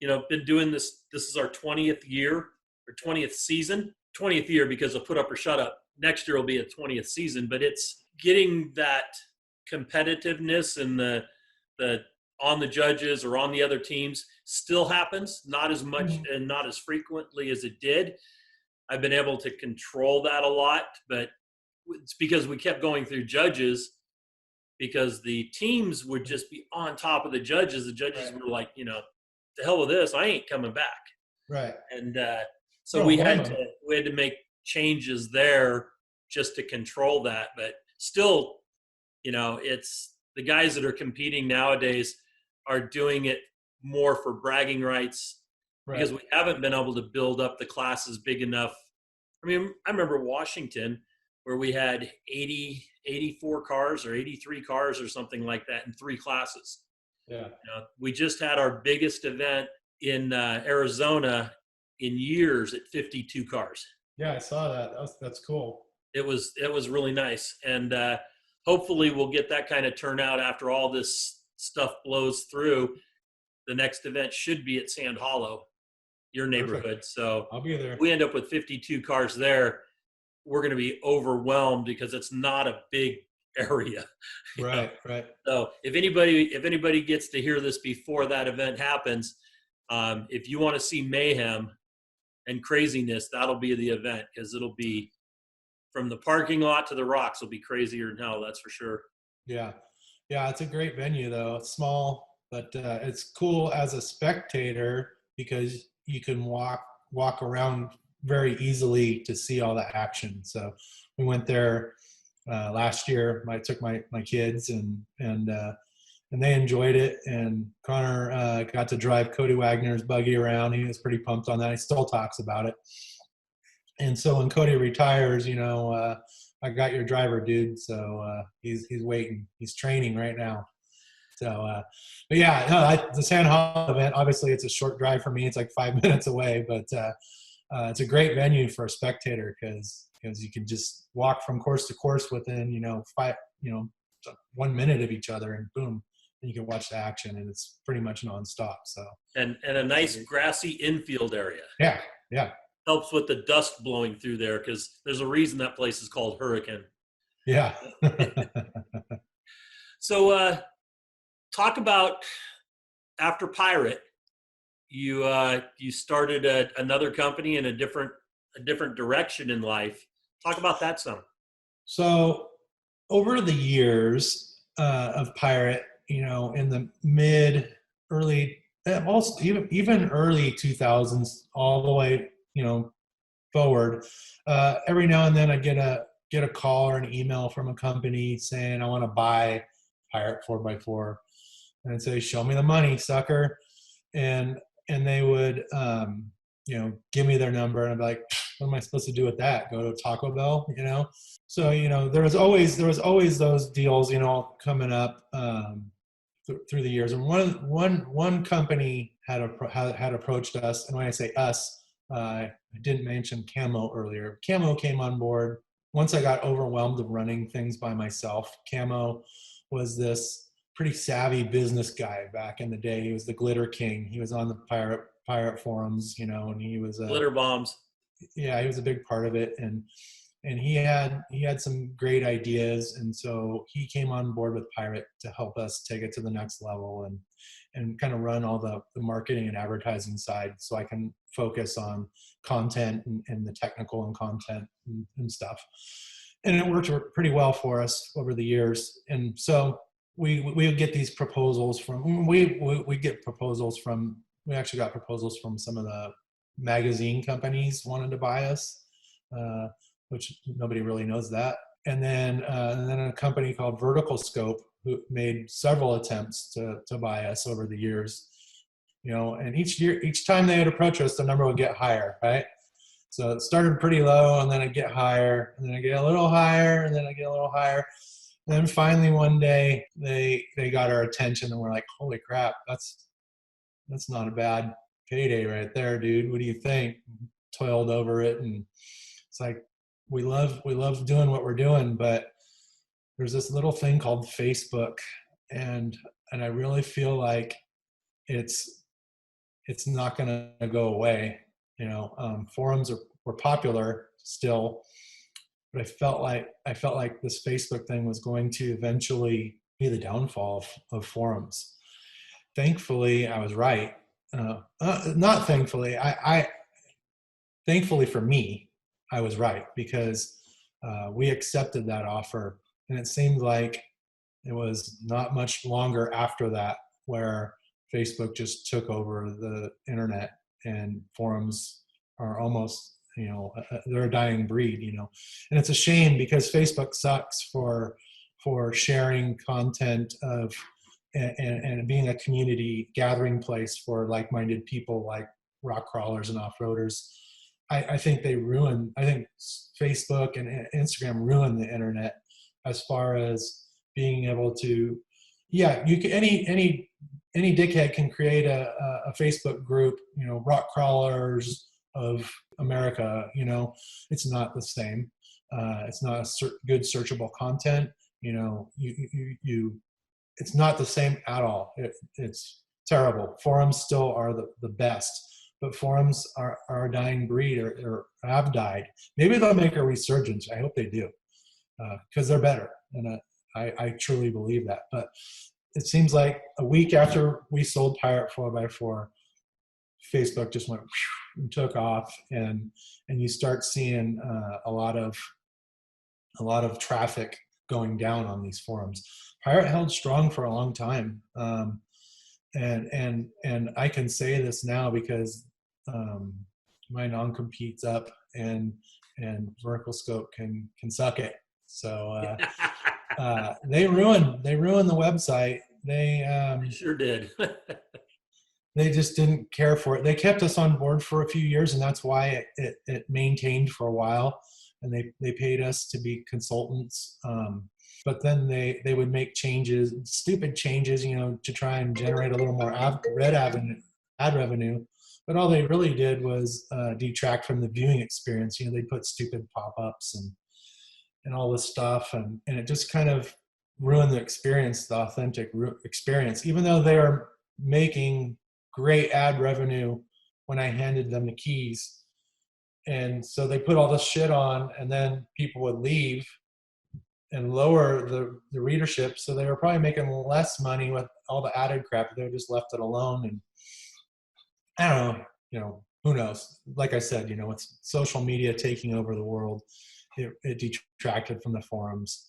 Been doing this. This is our 20th year or 20th season. 20th year because of put up or shut up. Next year will be a 20th season, but it's getting that competitiveness and the on the judges or on the other teams still happens, not as much and not as frequently as it did. I've been able to control that a lot, but it's because we kept going through judges, because the teams would just be on top of the judges. The judges were like, the hell with this, I ain't coming back. Right. And so we had to make changes there just to control that. But still, it's the guys that are competing nowadays are doing it more for bragging rights, because we haven't been able to build up the classes big enough. I mean, I remember Washington, where we had 84 cars or 83 cars or something like that in 3 classes. Yeah. We just had our biggest event in Arizona in years at 52 cars. Yeah, I saw that. That's cool. It was really nice. And hopefully we'll get that kind of turnout after all this stuff blows through. The next event should be at Sand Hollow, your neighborhood. Perfect. So I'll be there. If we end up with 52 cars there, we're going to be overwhelmed because it's not a big area. Right. So if anybody gets to hear this before that event happens, if you want to see mayhem and craziness, that'll be the event, because it'll be from the parking lot to the rocks will be crazier than hell. That's for sure. Yeah. It's a great venue though. It's small, but it's cool as a spectator because you can walk around very easily to see all the action. So we went there last year. I took my kids and they enjoyed it. And Connor got to drive Cody Wagner's buggy around. He was pretty pumped on that. He still talks about it. And so when Cody retires, I got your driver, dude. So he's waiting. He's training right now. So, but yeah, no, the San Juan event, obviously it's a short drive for me. It's like 5 minutes away, but it's a great venue for a spectator because you can just walk from course to course within, 1 minute of each other, and boom, and you can watch the action, and it's pretty much nonstop. So, and a nice grassy infield area. Yeah. Helps with the dust blowing through there because there's a reason that place is called Hurricane. Yeah. So, talk about after Pirate, you started another company in a different direction in life. Talk about that some. So over the years of Pirate, in the early, also even early 2000s, all the way, forward, every now and then I get a call or an email from a company saying, I want to buy Pirate 4x4. And I'd say, show me the money, sucker. And they would, give me their number, and I'd be like, what am I supposed to do with that? Go to Taco Bell, So, there was always those deals, coming up through the years. And one company had approached us, and when I say us, I didn't mention Camo earlier. Camo came on board once I got overwhelmed of running things by myself. Camo was this pretty savvy business guy back in the day. He was the glitter king. He was on the pirate forums, and he was glitter bombs. Yeah, he was a big part of it, and he had some great ideas, and so he came on board with Pirate to help us take it to the next level and kind of run all the marketing and advertising side, so I can focus on content and the technical and content and stuff. And it worked pretty well for us over the years. And so we would get these proposals from we actually got proposals from some of the magazine companies wanted to buy us, which nobody really knows that. And then a company called Vertical Scope, who made several attempts to buy us over the years, and each time they would approach us, the number would get higher, right? So it started pretty low, and then it'd get higher, and then it'd get a little higher, and then it'd get a little higher. And then finally one day they got our attention, and we're like, holy crap, that's not a bad payday right there, dude. What do you think? Toiled over it, and it's like, we love doing what we're doing, but there's this little thing called Facebook, and I really feel like it's not going to go away. Forums were popular still, but I felt like this Facebook thing was going to eventually be the downfall of forums. Thankfully, I was right. Not thankfully, thankfully for me, I was right, because we accepted that offer, and it seemed like it was not much longer after that where Facebook just took over the internet, and forums are almost, they're a dying breed, and it's a shame, because Facebook sucks for sharing content of and being a community gathering place for like-minded people like rock crawlers and off-roaders. I think Facebook and Instagram ruined the internet as far as being able to, you can, any dickhead can create a Facebook group, rock crawlers of America, it's not the same. It's not good searchable content. It's not the same at all. It's terrible. Forums still are the best, but forums are a dying breed, or have died. Maybe they'll make a resurgence. I hope they do, because they're better. And I truly believe that. But it seems like a week after we sold Pirate 4x4, Facebook just went and took off, and you start seeing a lot of traffic going down on these forums. Pirate held strong for a long time, and I can say this now because my non-compete's up, and Vertical Scope can suck it. So they ruined the website. They sure did. they just didn't care for it. They kept us on board for a few years, and that's why it maintained for a while. And they paid us to be consultants. But then they would make changes, stupid changes, to try and generate a little more ad revenue. But all they really did was detract from the viewing experience. They put stupid pop-ups and all this stuff, and it just kind of ruined the experience, the authentic experience. Even though they are making great ad revenue when I handed them the keys, and so they put all this shit on, and then people would leave and lower the readership. So they were probably making less money with all the added crap. They just left it alone, and I don't know, who knows? Like I said, with social media taking over the world, it detracted from the forums,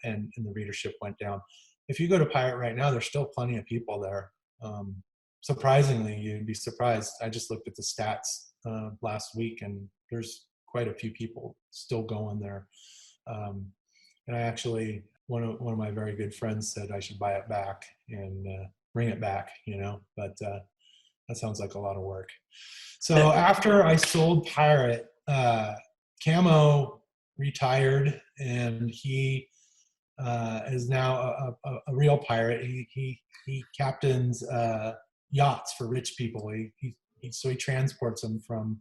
and the readership went down. If you go to Pirate right now, there's still plenty of people there. Surprisingly, you'd be surprised. I just looked at the stats last week, and there's quite a few people still going there. And I actually, one of my very good friends said I should buy it back and bring it back, but that sounds like a lot of work. So after I sold Pirate, Camo retired, and he is now a real pirate. He captains yachts for rich people. So he transports them from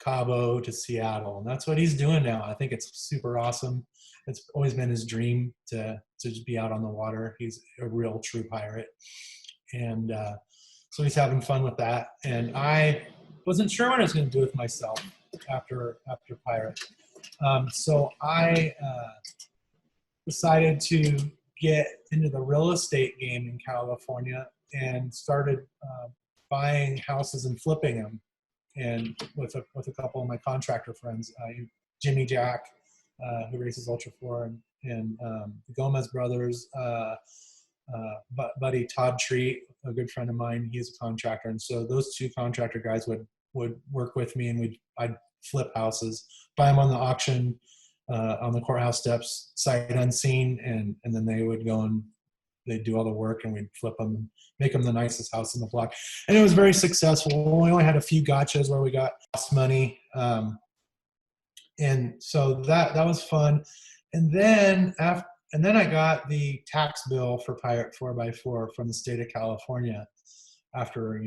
Cabo to Seattle, and that's what he's doing now. I think it's super awesome. It's always been his dream to just be out on the water. He's a real true pirate, and so he's having fun with that. And I wasn't sure what I was going to do with myself after Pirate. So I decided to get into the real estate game in California and started buying houses and flipping them. And with a couple of my contractor friends, Jimmy Jack, who races Ultra 4, and the Gomez brothers, buddy Todd Treat, a good friend of mine, he's a contractor. And so those two contractor guys would work with me, and I'd flip houses, buy them on the auction, on the courthouse steps, sight unseen, and then they would go and they'd do all the work, and we'd flip them and make them the nicest house in the block. And it was very successful. We only had a few gotchas where we got lost money. And so that was fun. And then I got the tax bill for Pirate 4x4 from the state of California after, a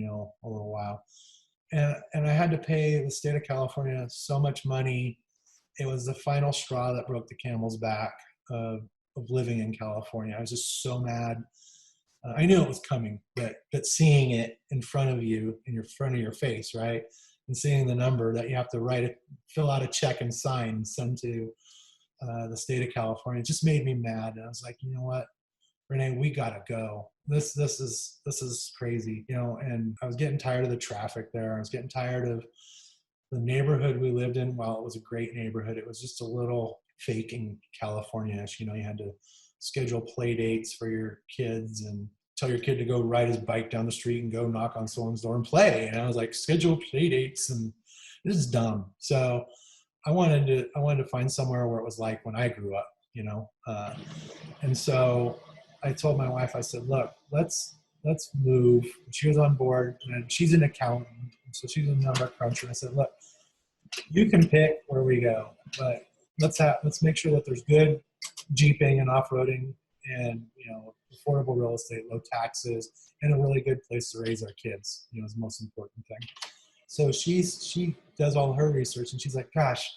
little while. And I had to pay the state of California so much money. It was the final straw that broke the camel's back of living in California. I was just so mad. I knew it was coming, but seeing it in front of you, in front of your face, right? And seeing the number that you have to fill out a check and sign and send to the state of California, it just made me mad. And I was like, you know what, Renee, we gotta go. This is crazy, and I was getting tired of the traffic there. I was getting tired of the neighborhood we lived in. While it was a great neighborhood, it was just a little fake in California-ish. You had to schedule play dates for your kids and tell your kid to go ride his bike down the street and go knock on someone's door and play. And I was like, schedule play dates, and this is dumb. So I wanted to find somewhere where it was like when I grew up, and so I told my wife, I said, look, let's move. She was on board, and she's an accountant, so she's a number cruncher. I said, look, you can pick where we go, but let's make sure that there's good jeeping and off-roading, and affordable real estate, low taxes, and a really good place to raise our kids. Is the most important thing. So she does all her research, and she's like, gosh,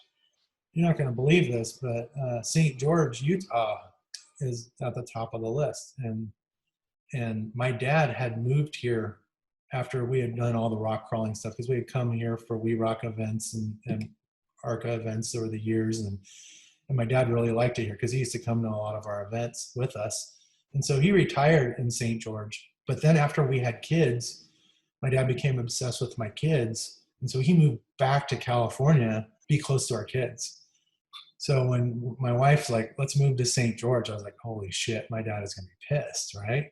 you're not going to believe this, but St. George, Utah is at the top of the list. And my dad had moved here after we had done all the rock crawling stuff, because we had come here for We Rock events and ARCA events over the years. And my dad really liked it here because he used to come to a lot of our events with us. And so he retired in St. George. But then after we had kids, my dad became obsessed with my kids. And so he moved back to California, be close to our kids. So when my wife's like, let's move to St. George, I was like, holy shit, my dad is going to be pissed, right?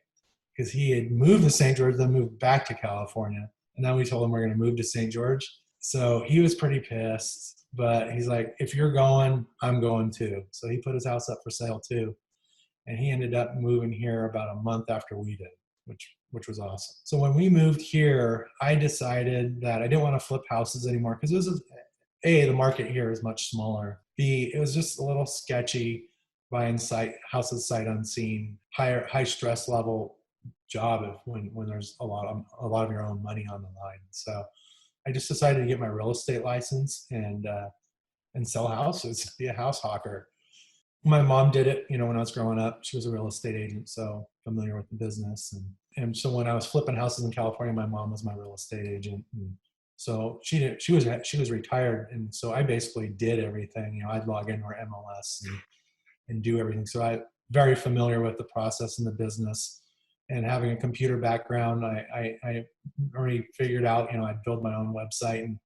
Because he had moved to St. George, then moved back to California. And then we told him we're going to move to St. George. So he was pretty pissed, but he's like, if you're going, I'm going too. So he put his house up for sale too. And he ended up moving here about a month after we did, which which was awesome. So when we moved here, I decided that I didn't want to flip houses anymore because this is A, the market here is much smaller. B, it was just a little sketchy buying houses sight unseen, high stress level job when there's a lot of your own money on the line. So I just decided to get my real estate license and sell houses, be a house hawker. My mom did it, when I was growing up. She was a real estate agent, so familiar with the business. And so when I was flipping houses in California, my mom was my real estate agent. And so she was retired, and so I basically did everything. I'd log into her MLS and do everything. So I'm very familiar with the process and the business. And having a computer background, I already figured out, I'd build my own website and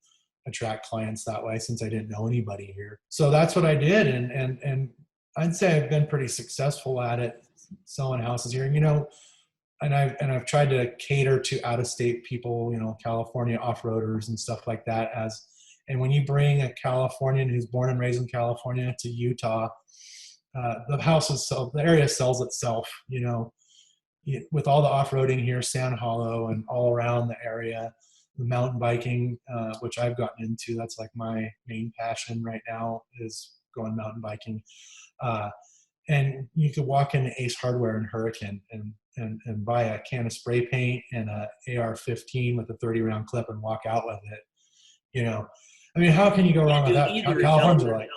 attract clients that way since I didn't know anybody here. So that's what I did, and I'd say I've been pretty successful at it, selling houses here. And I've tried to cater to out-of-state people, California off-roaders and stuff like that. And when you bring a Californian who's born and raised in California to Utah, the area sells itself. With all the off-roading here, Sand Hollow and all around the area, the mountain biking, which I've gotten into. That's like my main passion right now, is going mountain biking. And you could walk into Ace Hardware in Hurricane and buy a can of spray paint and a AR-15 with a 30-round clip and walk out with it. How can you go wrong with that? Californians are like,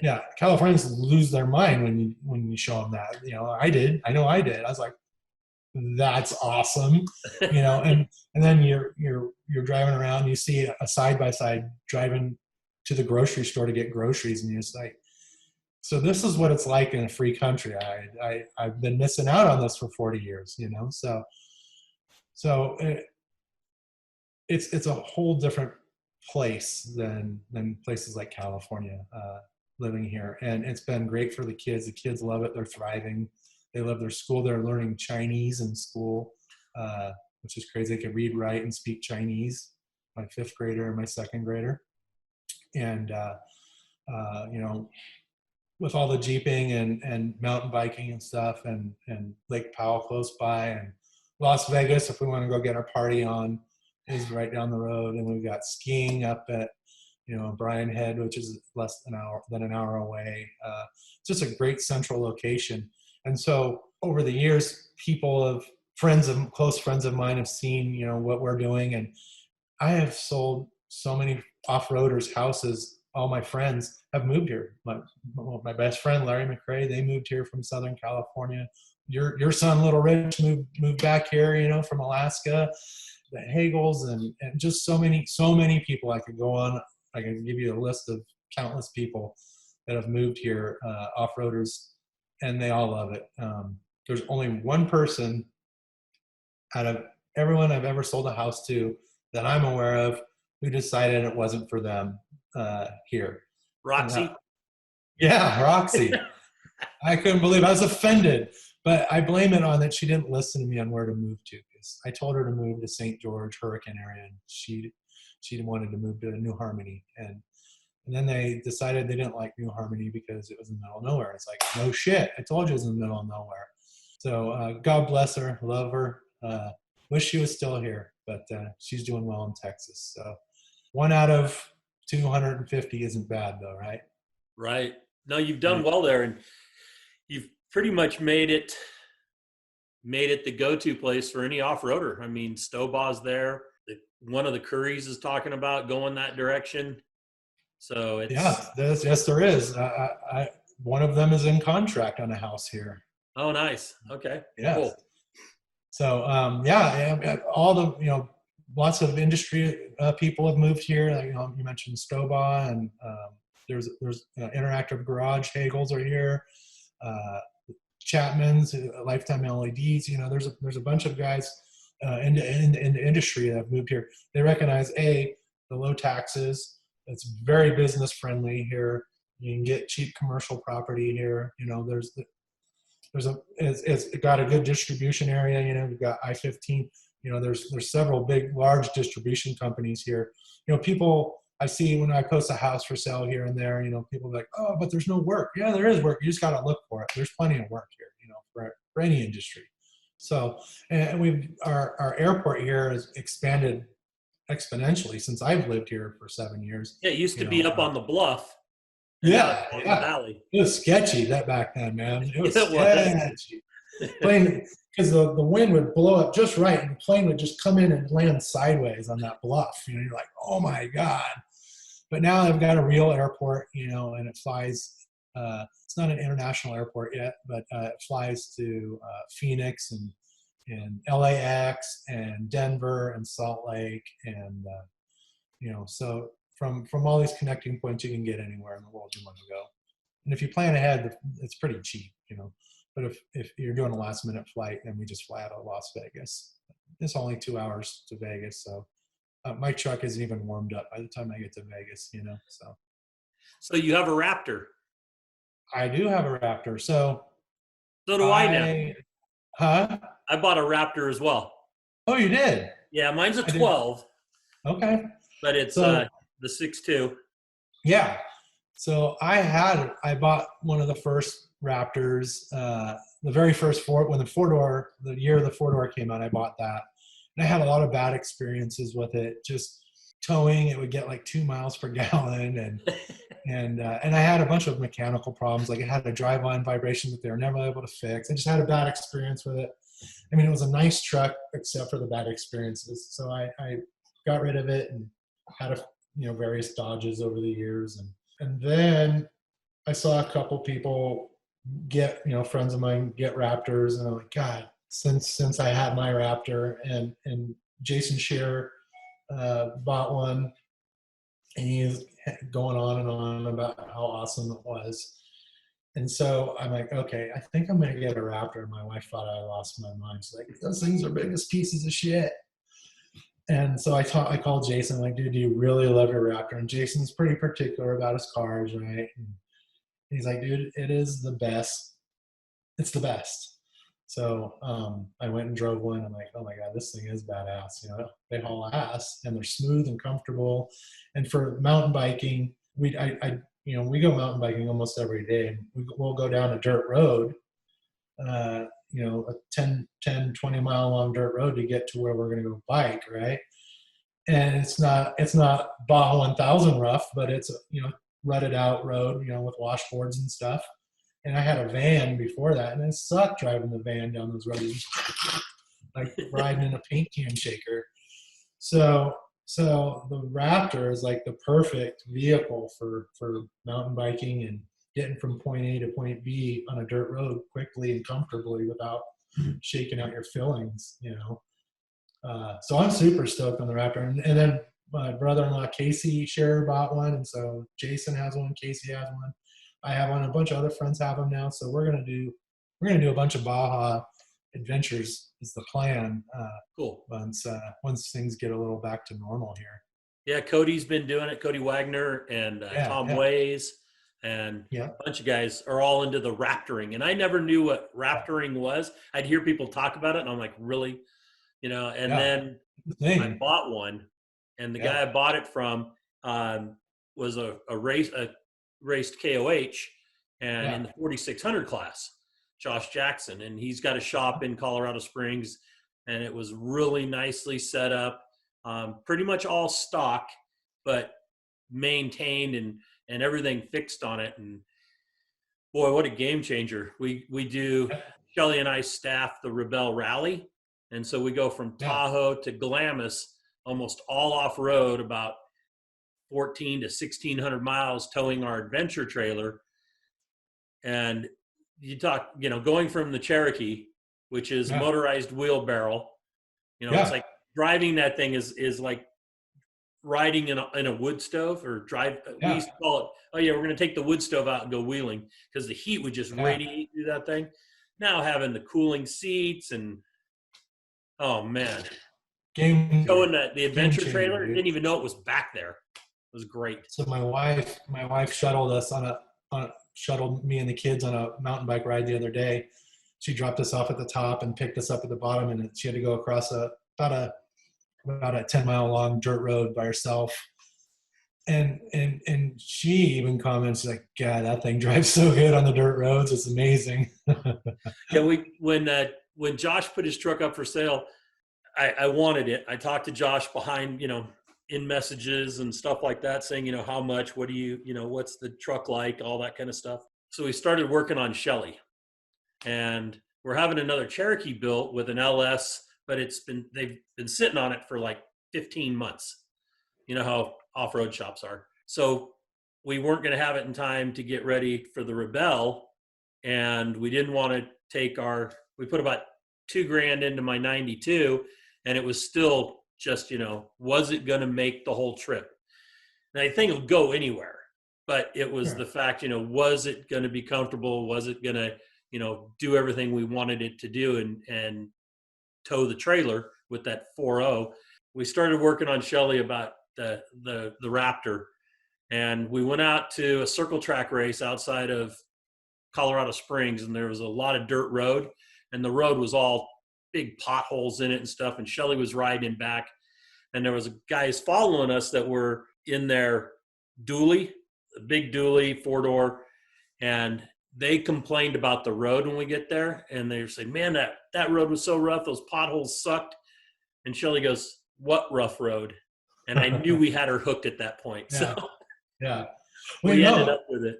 yeah, Californians lose their mind when you show them that. I know I did. I was like, that's awesome. And then you're driving around, you see a side-by-side driving to the grocery store to get groceries, and you're just like, so this is what it's like in a free country. I've been missing out on this for 40 years, so it's a whole different place than places like California, living here. And it's been great for the kids. The kids love it. They're thriving. They love their school. They're learning Chinese in school, which is crazy. They can read, write, and speak Chinese. My 5th grader and my 2nd grader. And, with all the jeeping and mountain biking and stuff, and Lake Powell close by, and Las Vegas, if we want to go get our party on, is right down the road. And we've got skiing up at, Bryan Head, which is less than an hour away. Just a great central location. And so over the years, close friends of mine have seen, what we're doing. And I have sold so many off-roaders houses. All my friends have moved here. My best friend, Larry McRae, they moved here from Southern California. Your son, Little Rich, moved back here, from Alaska. The Hagels and just so many people. I could go on. I can give you a list of countless people that have moved here, off-roaders, and they all love it. There's only one person out of everyone I've ever sold a house to that I'm aware of who decided it wasn't for them here. Roxy? Yeah, Roxy. I couldn't believe I was offended, but I blame it on that she didn't listen to me on where to move to. Because I told her to move to St. George, Hurricane area, and she wanted to move to New Harmony. And then they decided they didn't like New Harmony because it was in the middle of nowhere. It's like, no shit. I told you it was in the middle of nowhere. So God bless her. Love her. Wish she was still here, but she's doing well in Texas. So 1 out of 250 isn't bad though, right? Right. No, you've done well there, and you've pretty much made it the go-to place for any off-roader. I mean, Stobaugh's there. One of the Currys is talking about going that direction. So it's yes, there is. One of them is in contract on a house here. Oh, nice. Okay. Yeah. Cool. So all the lots of industry people have moved here. Like, you mentioned Stobaugh, and there's Interactive Garage. Hagels are here. Chapman's, Lifetime LEDs. There's a bunch of guys in the industry that have moved here. They recognize the low taxes. It's very business friendly here. You can get cheap commercial property here. It's got a good distribution area. We've got I-15. There's several big, large distribution companies here. People I see when I post a house for sale here and there, people are like, oh, but there's no work. Yeah, there is work. You just got to look for it. There's plenty of work here, for any industry. So, and our airport here has expanded exponentially since I've lived here for 7 years. Yeah, it used to be up on the bluff. And now it's Yeah, on the yeah. valley. It was sketchy that back then, man. It was It was. sketchy. Plane, because the wind would blow up just right, and the plane would just come in and land sideways on that bluff. You know, you're like, oh my god. But now they've got a real airport, you know, and it flies. It's not an international airport yet, but it flies to Phoenix and LAX and Denver and Salt Lake, and you know, so from all these connecting points, you can get anywhere in the world you want to go. And if you plan ahead, it's pretty cheap, you know. But if you're doing a last minute flight, then we just fly out of Las Vegas. It's only 2 hours to Vegas, so my truck isn't even warmed up by the time I get to Vegas, you know. So you have a Raptor. I do have a Raptor. So do I now. Huh? I bought a Raptor as well. Oh, you did? Yeah, mine's a 12. Okay. But it's the 6.2. Yeah. So I bought one of the first Raptors, the very first when the year the 4-door came out, I bought that. And I had a lot of bad experiences with it. Just towing, it would get like 2 miles per gallon, and I had a bunch of mechanical problems. Like it had a driveline vibration that they were never able to fix. I just had a bad experience with it. I mean, it was a nice truck except for the bad experiences. So I got rid of it and had various Dodges over the years, and then I saw a couple people get, friends of mine get Raptors, and I'm like, God, since I had my Raptor, and Jason Scheer bought one, and he's going on and on about how awesome it was. And so I'm like, okay, I think I'm going to get a Raptor. And my wife thought I lost my mind. She's like, those things are big as pieces of shit. And so I called Jason, like, dude, do you really love your Raptor? And Jason's pretty particular about his cars, right? And he's like, dude, it is the best. It's the best. So I went and drove one. I'm like, oh my God, this thing is badass. They haul ass, and they're smooth and comfortable. And for mountain biking, we go mountain biking almost every day. We'll go down a dirt road, a 10, 20 mile long dirt road to get to where we're going to go bike, right? And it's not Baja 1000 rough, but it's rutted out road, with washboards and stuff. And I had a van before that, and it sucked driving the van down those roads, like riding in a paint can shaker. So the Raptor is like the perfect vehicle for mountain biking and getting from point A to point B on a dirt road quickly and comfortably without shaking out your fillings, So I'm super stoked on the Raptor. And then my brother-in-law, Casey Scherer, bought one. And so Jason has one, Casey has one. I have one. A bunch of other friends have them now. So we're gonna do a bunch of Baja adventures is the plan. Cool. Once things get a little back to normal here. Yeah, Cody's been doing it. Cody Wagner and Tom Ways and a bunch of guys are all into the Raptoring. And I never knew what Raptoring was. I'd hear people talk about it, and I'm like, really? Then I bought one, and the guy I bought it from was raced KOH and in the 4600 class, Josh Jackson, and he's got a shop in Colorado Springs, and it was really nicely set up, pretty much all stock, but maintained and everything fixed on it. And boy, what a game changer. We do, Shelly and I staff the Rebel Rally, and so we go from Tahoe to Glamis, almost all off-road, about 14 to 1,600 miles, towing our adventure trailer. And you talk, going from the Cherokee, which is motorized wheelbarrow, it's like driving that thing is like riding in a wood stove or drive. We used to call it, we're going to take the wood stove out and go wheeling, because the heat would just radiate through that thing. Now having the cooling seats and, oh man. Going the adventure trailer, didn't even know it was back there. It was great. So my wife shuttled us shuttled me and the kids on a mountain bike ride the other day. She dropped us off at the top and picked us up at the bottom, and she had to go across about a 10-mile long dirt road by herself. And she even comments like, God, that thing drives so good on the dirt roads. It's amazing. Yeah, when when Josh put his truck up for sale, I wanted it. I talked to Josh behind, in messages and stuff like that, saying, how much, what do you, what's the truck like, all that kind of stuff. So we started working on Shelly, and we're having another Cherokee built with an LS, but they've been sitting on it for like 15 months. You know how off-road shops are. So we weren't going to have it in time to get ready for the Rebel, and we didn't want to we put about $2,000 into my 92, and it was still just, was it going to make the whole trip? And I think it'll go anywhere, but it was the fact, was it going to be comfortable? Was it going to, do everything we wanted it to do and tow the trailer with that 4.0? We started working on Shelly about the Raptor, and we went out to a circle track race outside of Colorado Springs, and there was a lot of dirt road, and the road was all big potholes in it and stuff, and Shelly was riding back, and there was guys following us that were in their dually, a big dually, 4-door, and they complained about the road when we get there, and they were saying, man, that road was so rough, those potholes sucked. And Shelly goes, what rough road? And I knew we had her hooked at that point. Yeah. So Yeah. we ended up with it.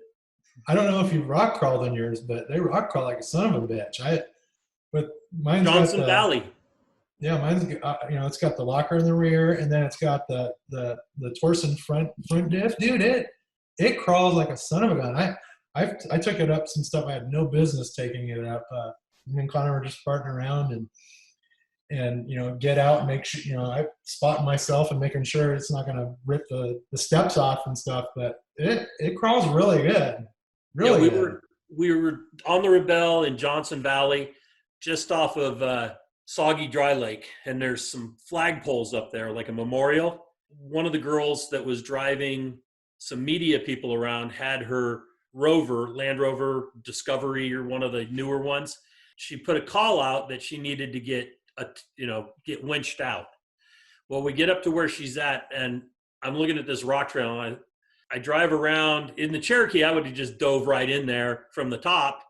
I don't know if you rock crawled in yours, but they rock crawl like a son of a bitch. But mine's Johnson Valley. Yeah, mine's it's got the locker in the rear, and then it's got the Torsen front diff. Dude, it crawls like a son of a gun. I took it up some stuff I had no business taking it up. Me and Connor were just farting around and get out and make sure, I spotting myself and making sure it's not going to rip the steps off and stuff. But it crawls really good. Really good. We were on the Rebel in Johnson Valley, just off of Soggy Dry Lake, and there's some flagpoles up there, like a memorial. One of the girls that was driving some media people around had her Land Rover Discovery, or one of the newer ones. She put a call out that she needed to get winched out. Well, we get up to where she's at, and I'm looking at this rock trail, and I drive around. In the Cherokee, I would have just dove right in there from the top,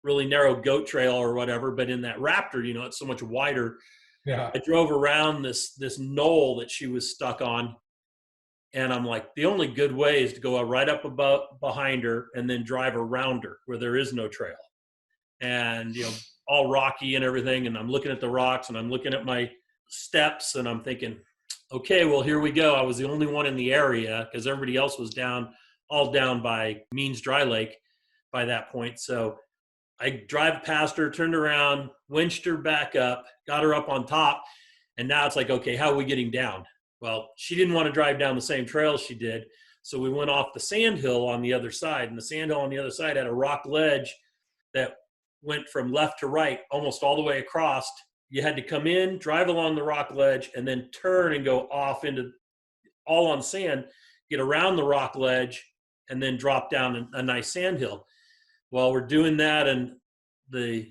really narrow goat trail or whatever. But in that Raptor, it's so much wider. Yeah. I drove around this knoll that she was stuck on, and I'm like, the only good way is to go right up behind her and then drive around her where there is no trail. And, all rocky and everything. And I'm looking at the rocks, and I'm looking at my steps, and I'm thinking, okay, well, here we go. I was the only one in the area because everybody else was all down by Means Dry Lake by that point. So I drive past her, turned around, winched her back up, got her up on top. And now it's like, okay, how are we getting down? Well, she didn't want to drive down the same trail she did. So we went off the sand hill on the other side, and the sand hill on the other side had a rock ledge that went from left to right almost all the way across. You had to come in, drive along the rock ledge, and then turn and go off into all on sand, get around the rock ledge, and then drop down a nice sand hill. Well, we're doing that, and the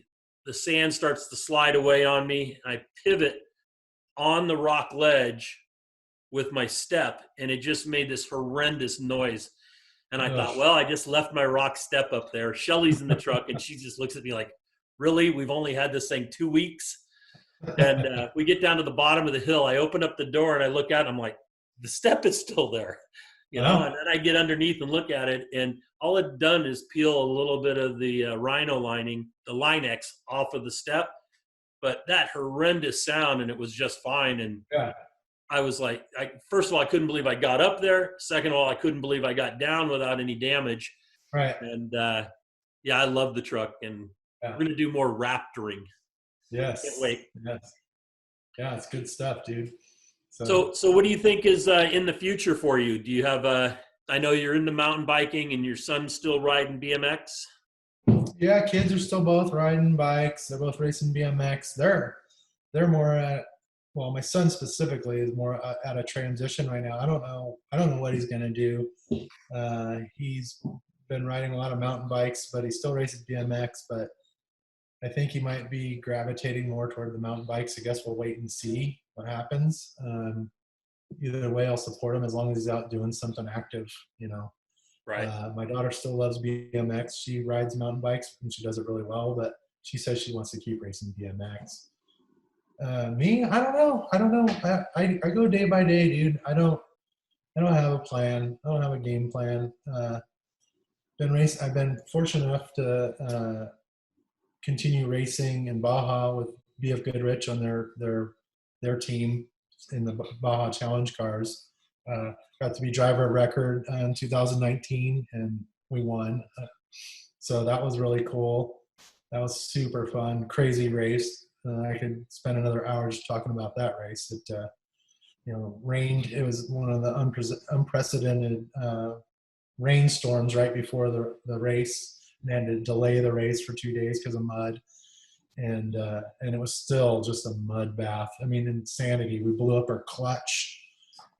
sand starts to slide away on me. I pivot on the rock ledge with my step, and it just made this horrendous noise. And I thought, well, I just left my rock step up there. Shelly's in the truck, and she just looks at me like, really? We've only had this thing 2 weeks? And we get down to the bottom of the hill. I open up the door, and I look out, and I'm like, the step is still there. And then I get underneath and look at it, and all it done is peel a little bit of the rhino lining, the Linex, off of the step. But that horrendous sound, and it was just fine. And I was like, first of all, I couldn't believe I got up there. Second of all, I couldn't believe I got down without any damage. Right. And I love the truck, and we're going to do more raptoring. Yes. Can't wait. Yes. Yeah, it's good stuff, dude. So what do you think is in the future for you? Do you have I know you're into mountain biking, and your son's still riding BMX. Yeah, kids are still both riding bikes. They're both racing BMX. They're more my son specifically is more at a transition right now. I don't know what he's going to do. He's been riding a lot of mountain bikes, but he still races BMX, but I think he might be gravitating more toward the mountain bikes. I guess we'll wait and see what happens. Either way, I'll support him as long as he's out doing something active, Right. My daughter still loves BMX. She rides mountain bikes, and she does it really well, but she says she wants to keep racing BMX. Me, I don't know. I go day by day, dude. I don't have a plan. I don't have a game plan. I've been fortunate enough to continue racing in Baja with BF Goodrich on their team in the Baja Challenge cars. Got to be driver of record in 2019, and we won. So that was really cool. That was super fun, crazy race. I could spend another hour just talking about that race. It rained. It was one of the unprecedented rainstorms right before the race, and they had to delay the race for 2 days because of mud. And it was still just a mud bath. I mean, insanity. We blew up our clutch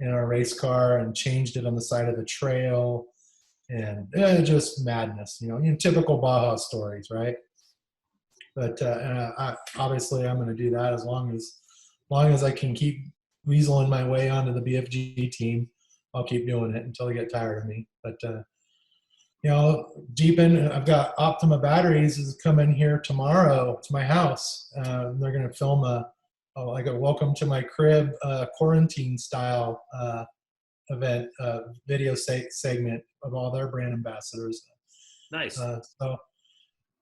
in our race car and changed it on the side of the trail, and just madness. Typical Baja stories, right? But obviously, I'm going to do that as long as I can keep weaseling my way onto the BFG team. I'll keep doing it until they get tired of me. But Jeeping, I've got Optima Batteries is coming here tomorrow to my house. They're going to film like a welcome to my crib quarantine style event video segment of all their brand ambassadors. Nice. So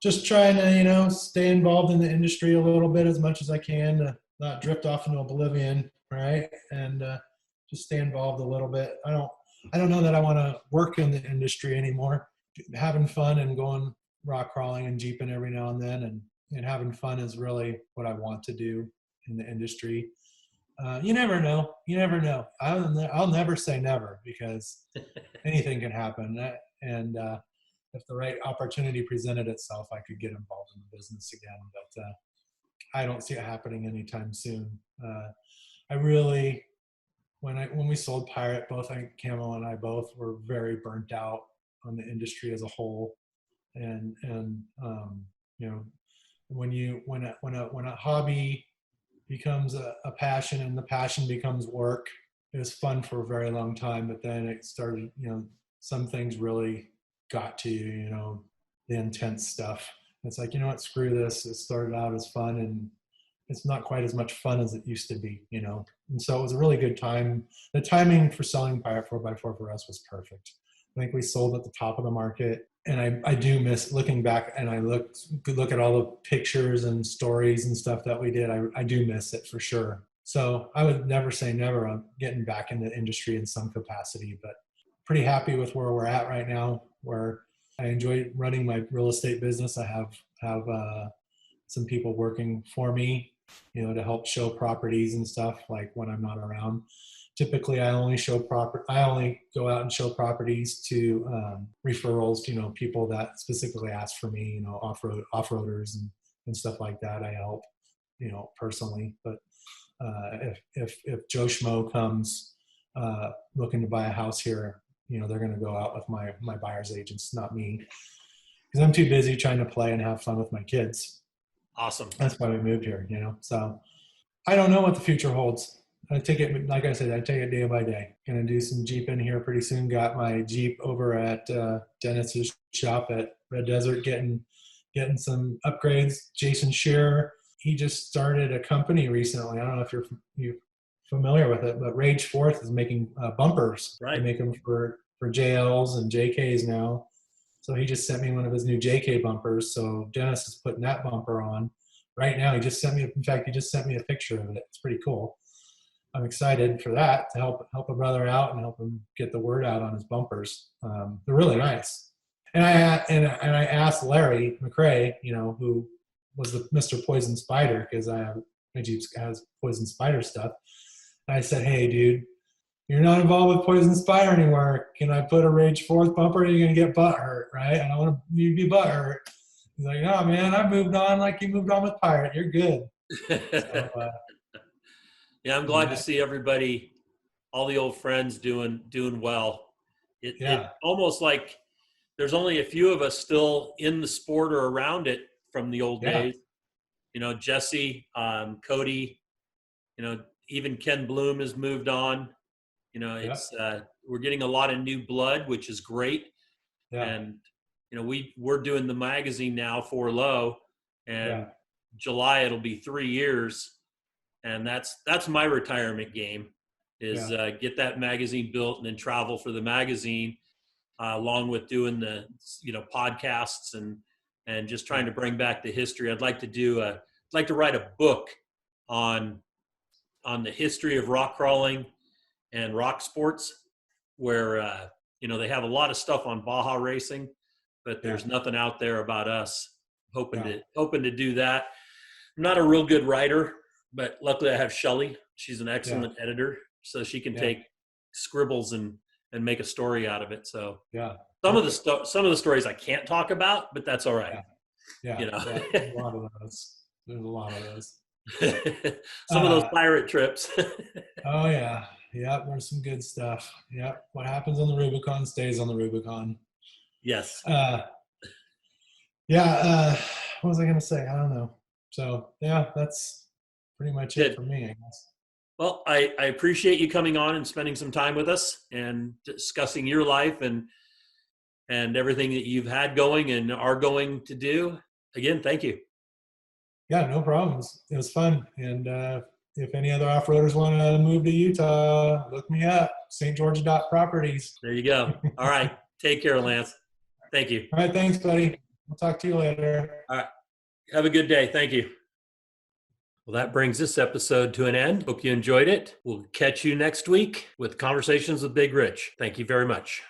just trying to stay involved in the industry a little bit as much as I can, to not drift off into oblivion, right? And just stay involved a little bit. I don't know that I want to work in the industry anymore. Having fun and going rock crawling and jeeping every now and then, and having fun is really what I want to do in the industry. You never know. I'll never say never, because anything can happen. And if the right opportunity presented itself, I could get involved in the business again. But I don't see it happening anytime soon. I really, when we sold Pirate, both Camo and I both were very burnt out on the industry as a whole. And when a hobby becomes a passion, and the passion becomes work, it was fun for a very long time, but then it started, some things really got to you, the intense stuff. It's like, what, screw this. It started out as fun, and it's not quite as much fun as it used to be, And so it was a really good time. The timing for selling Pirate 4x4 for us was perfect. I think we sold at the top of the market, and I do miss looking back, and I look at all the pictures and stories and stuff that we did. I do miss it for sure. So I would never say never on getting back in the industry in some capacity, but pretty happy with where we're at right now, where I enjoy running my real estate business. I have some people working for me, to help show properties and stuff, like when I'm not around. Typically, I only go out and show properties to referrals, people that specifically ask for me, off-roaders and stuff like that. I help, personally. But if Joe Schmo comes looking to buy a house here, they're going to go out with my buyer's agents, not me, because I'm too busy trying to play and have fun with my kids. Awesome. That's why we moved here, So I don't know what the future holds. I take it, like I said, I take it day by day. Gonna do some Jeeping here pretty soon. Got my Jeep over at Dennis's shop at Red Desert, getting some upgrades. Jason Shearer, he just started a company recently. I don't know if you're familiar with it, but Rage Forth is making bumpers. Right. They make them for JLs and JKs now. So he just sent me one of his new JK bumpers. So Dennis is putting that bumper on right now. He just sent me a picture of it. It's pretty cool. I'm excited for that, to help a brother out and help him get the word out on his bumpers. They're really nice. And I asked Larry McRae, who was the Mr. Poison Spider, because my Jeep has Poison Spider stuff. And I said, hey, dude, you're not involved with Poison Spider anymore. Can I put a Rage Forth bumper? You're gonna get butt hurt, right? I don't want you to be butt hurt. He's like, no, man, I've moved on like you moved on with Pirate. You're good. So, yeah, I'm glad to see everybody, all the old friends doing well. It almost like there's only a few of us still in the sport or around it from the old days. Jesse, Cody, even Ken Bloom has moved on. It's we're getting a lot of new blood, which is great. Yeah. And we're doing the magazine now for Low, and July it'll be 3 years, and that's my retirement game is get that magazine built and then travel for the magazine, along with doing the podcasts and just trying to bring back the history. I'd like to write a book on the history of rock crawling and rock sports, where they have a lot of stuff on Baja racing, but there's nothing out there about us. Hoping to do that. I'm not a real good writer, but luckily I have Shelly. She's an excellent editor, so she can take scribbles and make a story out of it. So some of the stories I can't talk about, but that's all right. There's a lot of those. There's a lot of those. Some of those pirate trips. Oh yeah. Yep, there's some good stuff. Yep. What happens on the Rubicon stays on the Rubicon. Yes. What was I going to say? I don't know. So, that's pretty much it for me, I guess. Well, I appreciate you coming on and spending some time with us and discussing your life and everything that you've had going and are going to do. Again, thank you. Yeah, no problems. It was fun. And if any other off-roaders want to move to Utah, look me up. St. George Properties. There you go. All right. Take care, Lance. Thank you. All right. Thanks, buddy. We'll talk to you later. All right. Have a good day. Thank you. Well, that brings this episode to an end. Hope you enjoyed it. We'll catch you next week with Conversations with Big Rich. Thank you very much.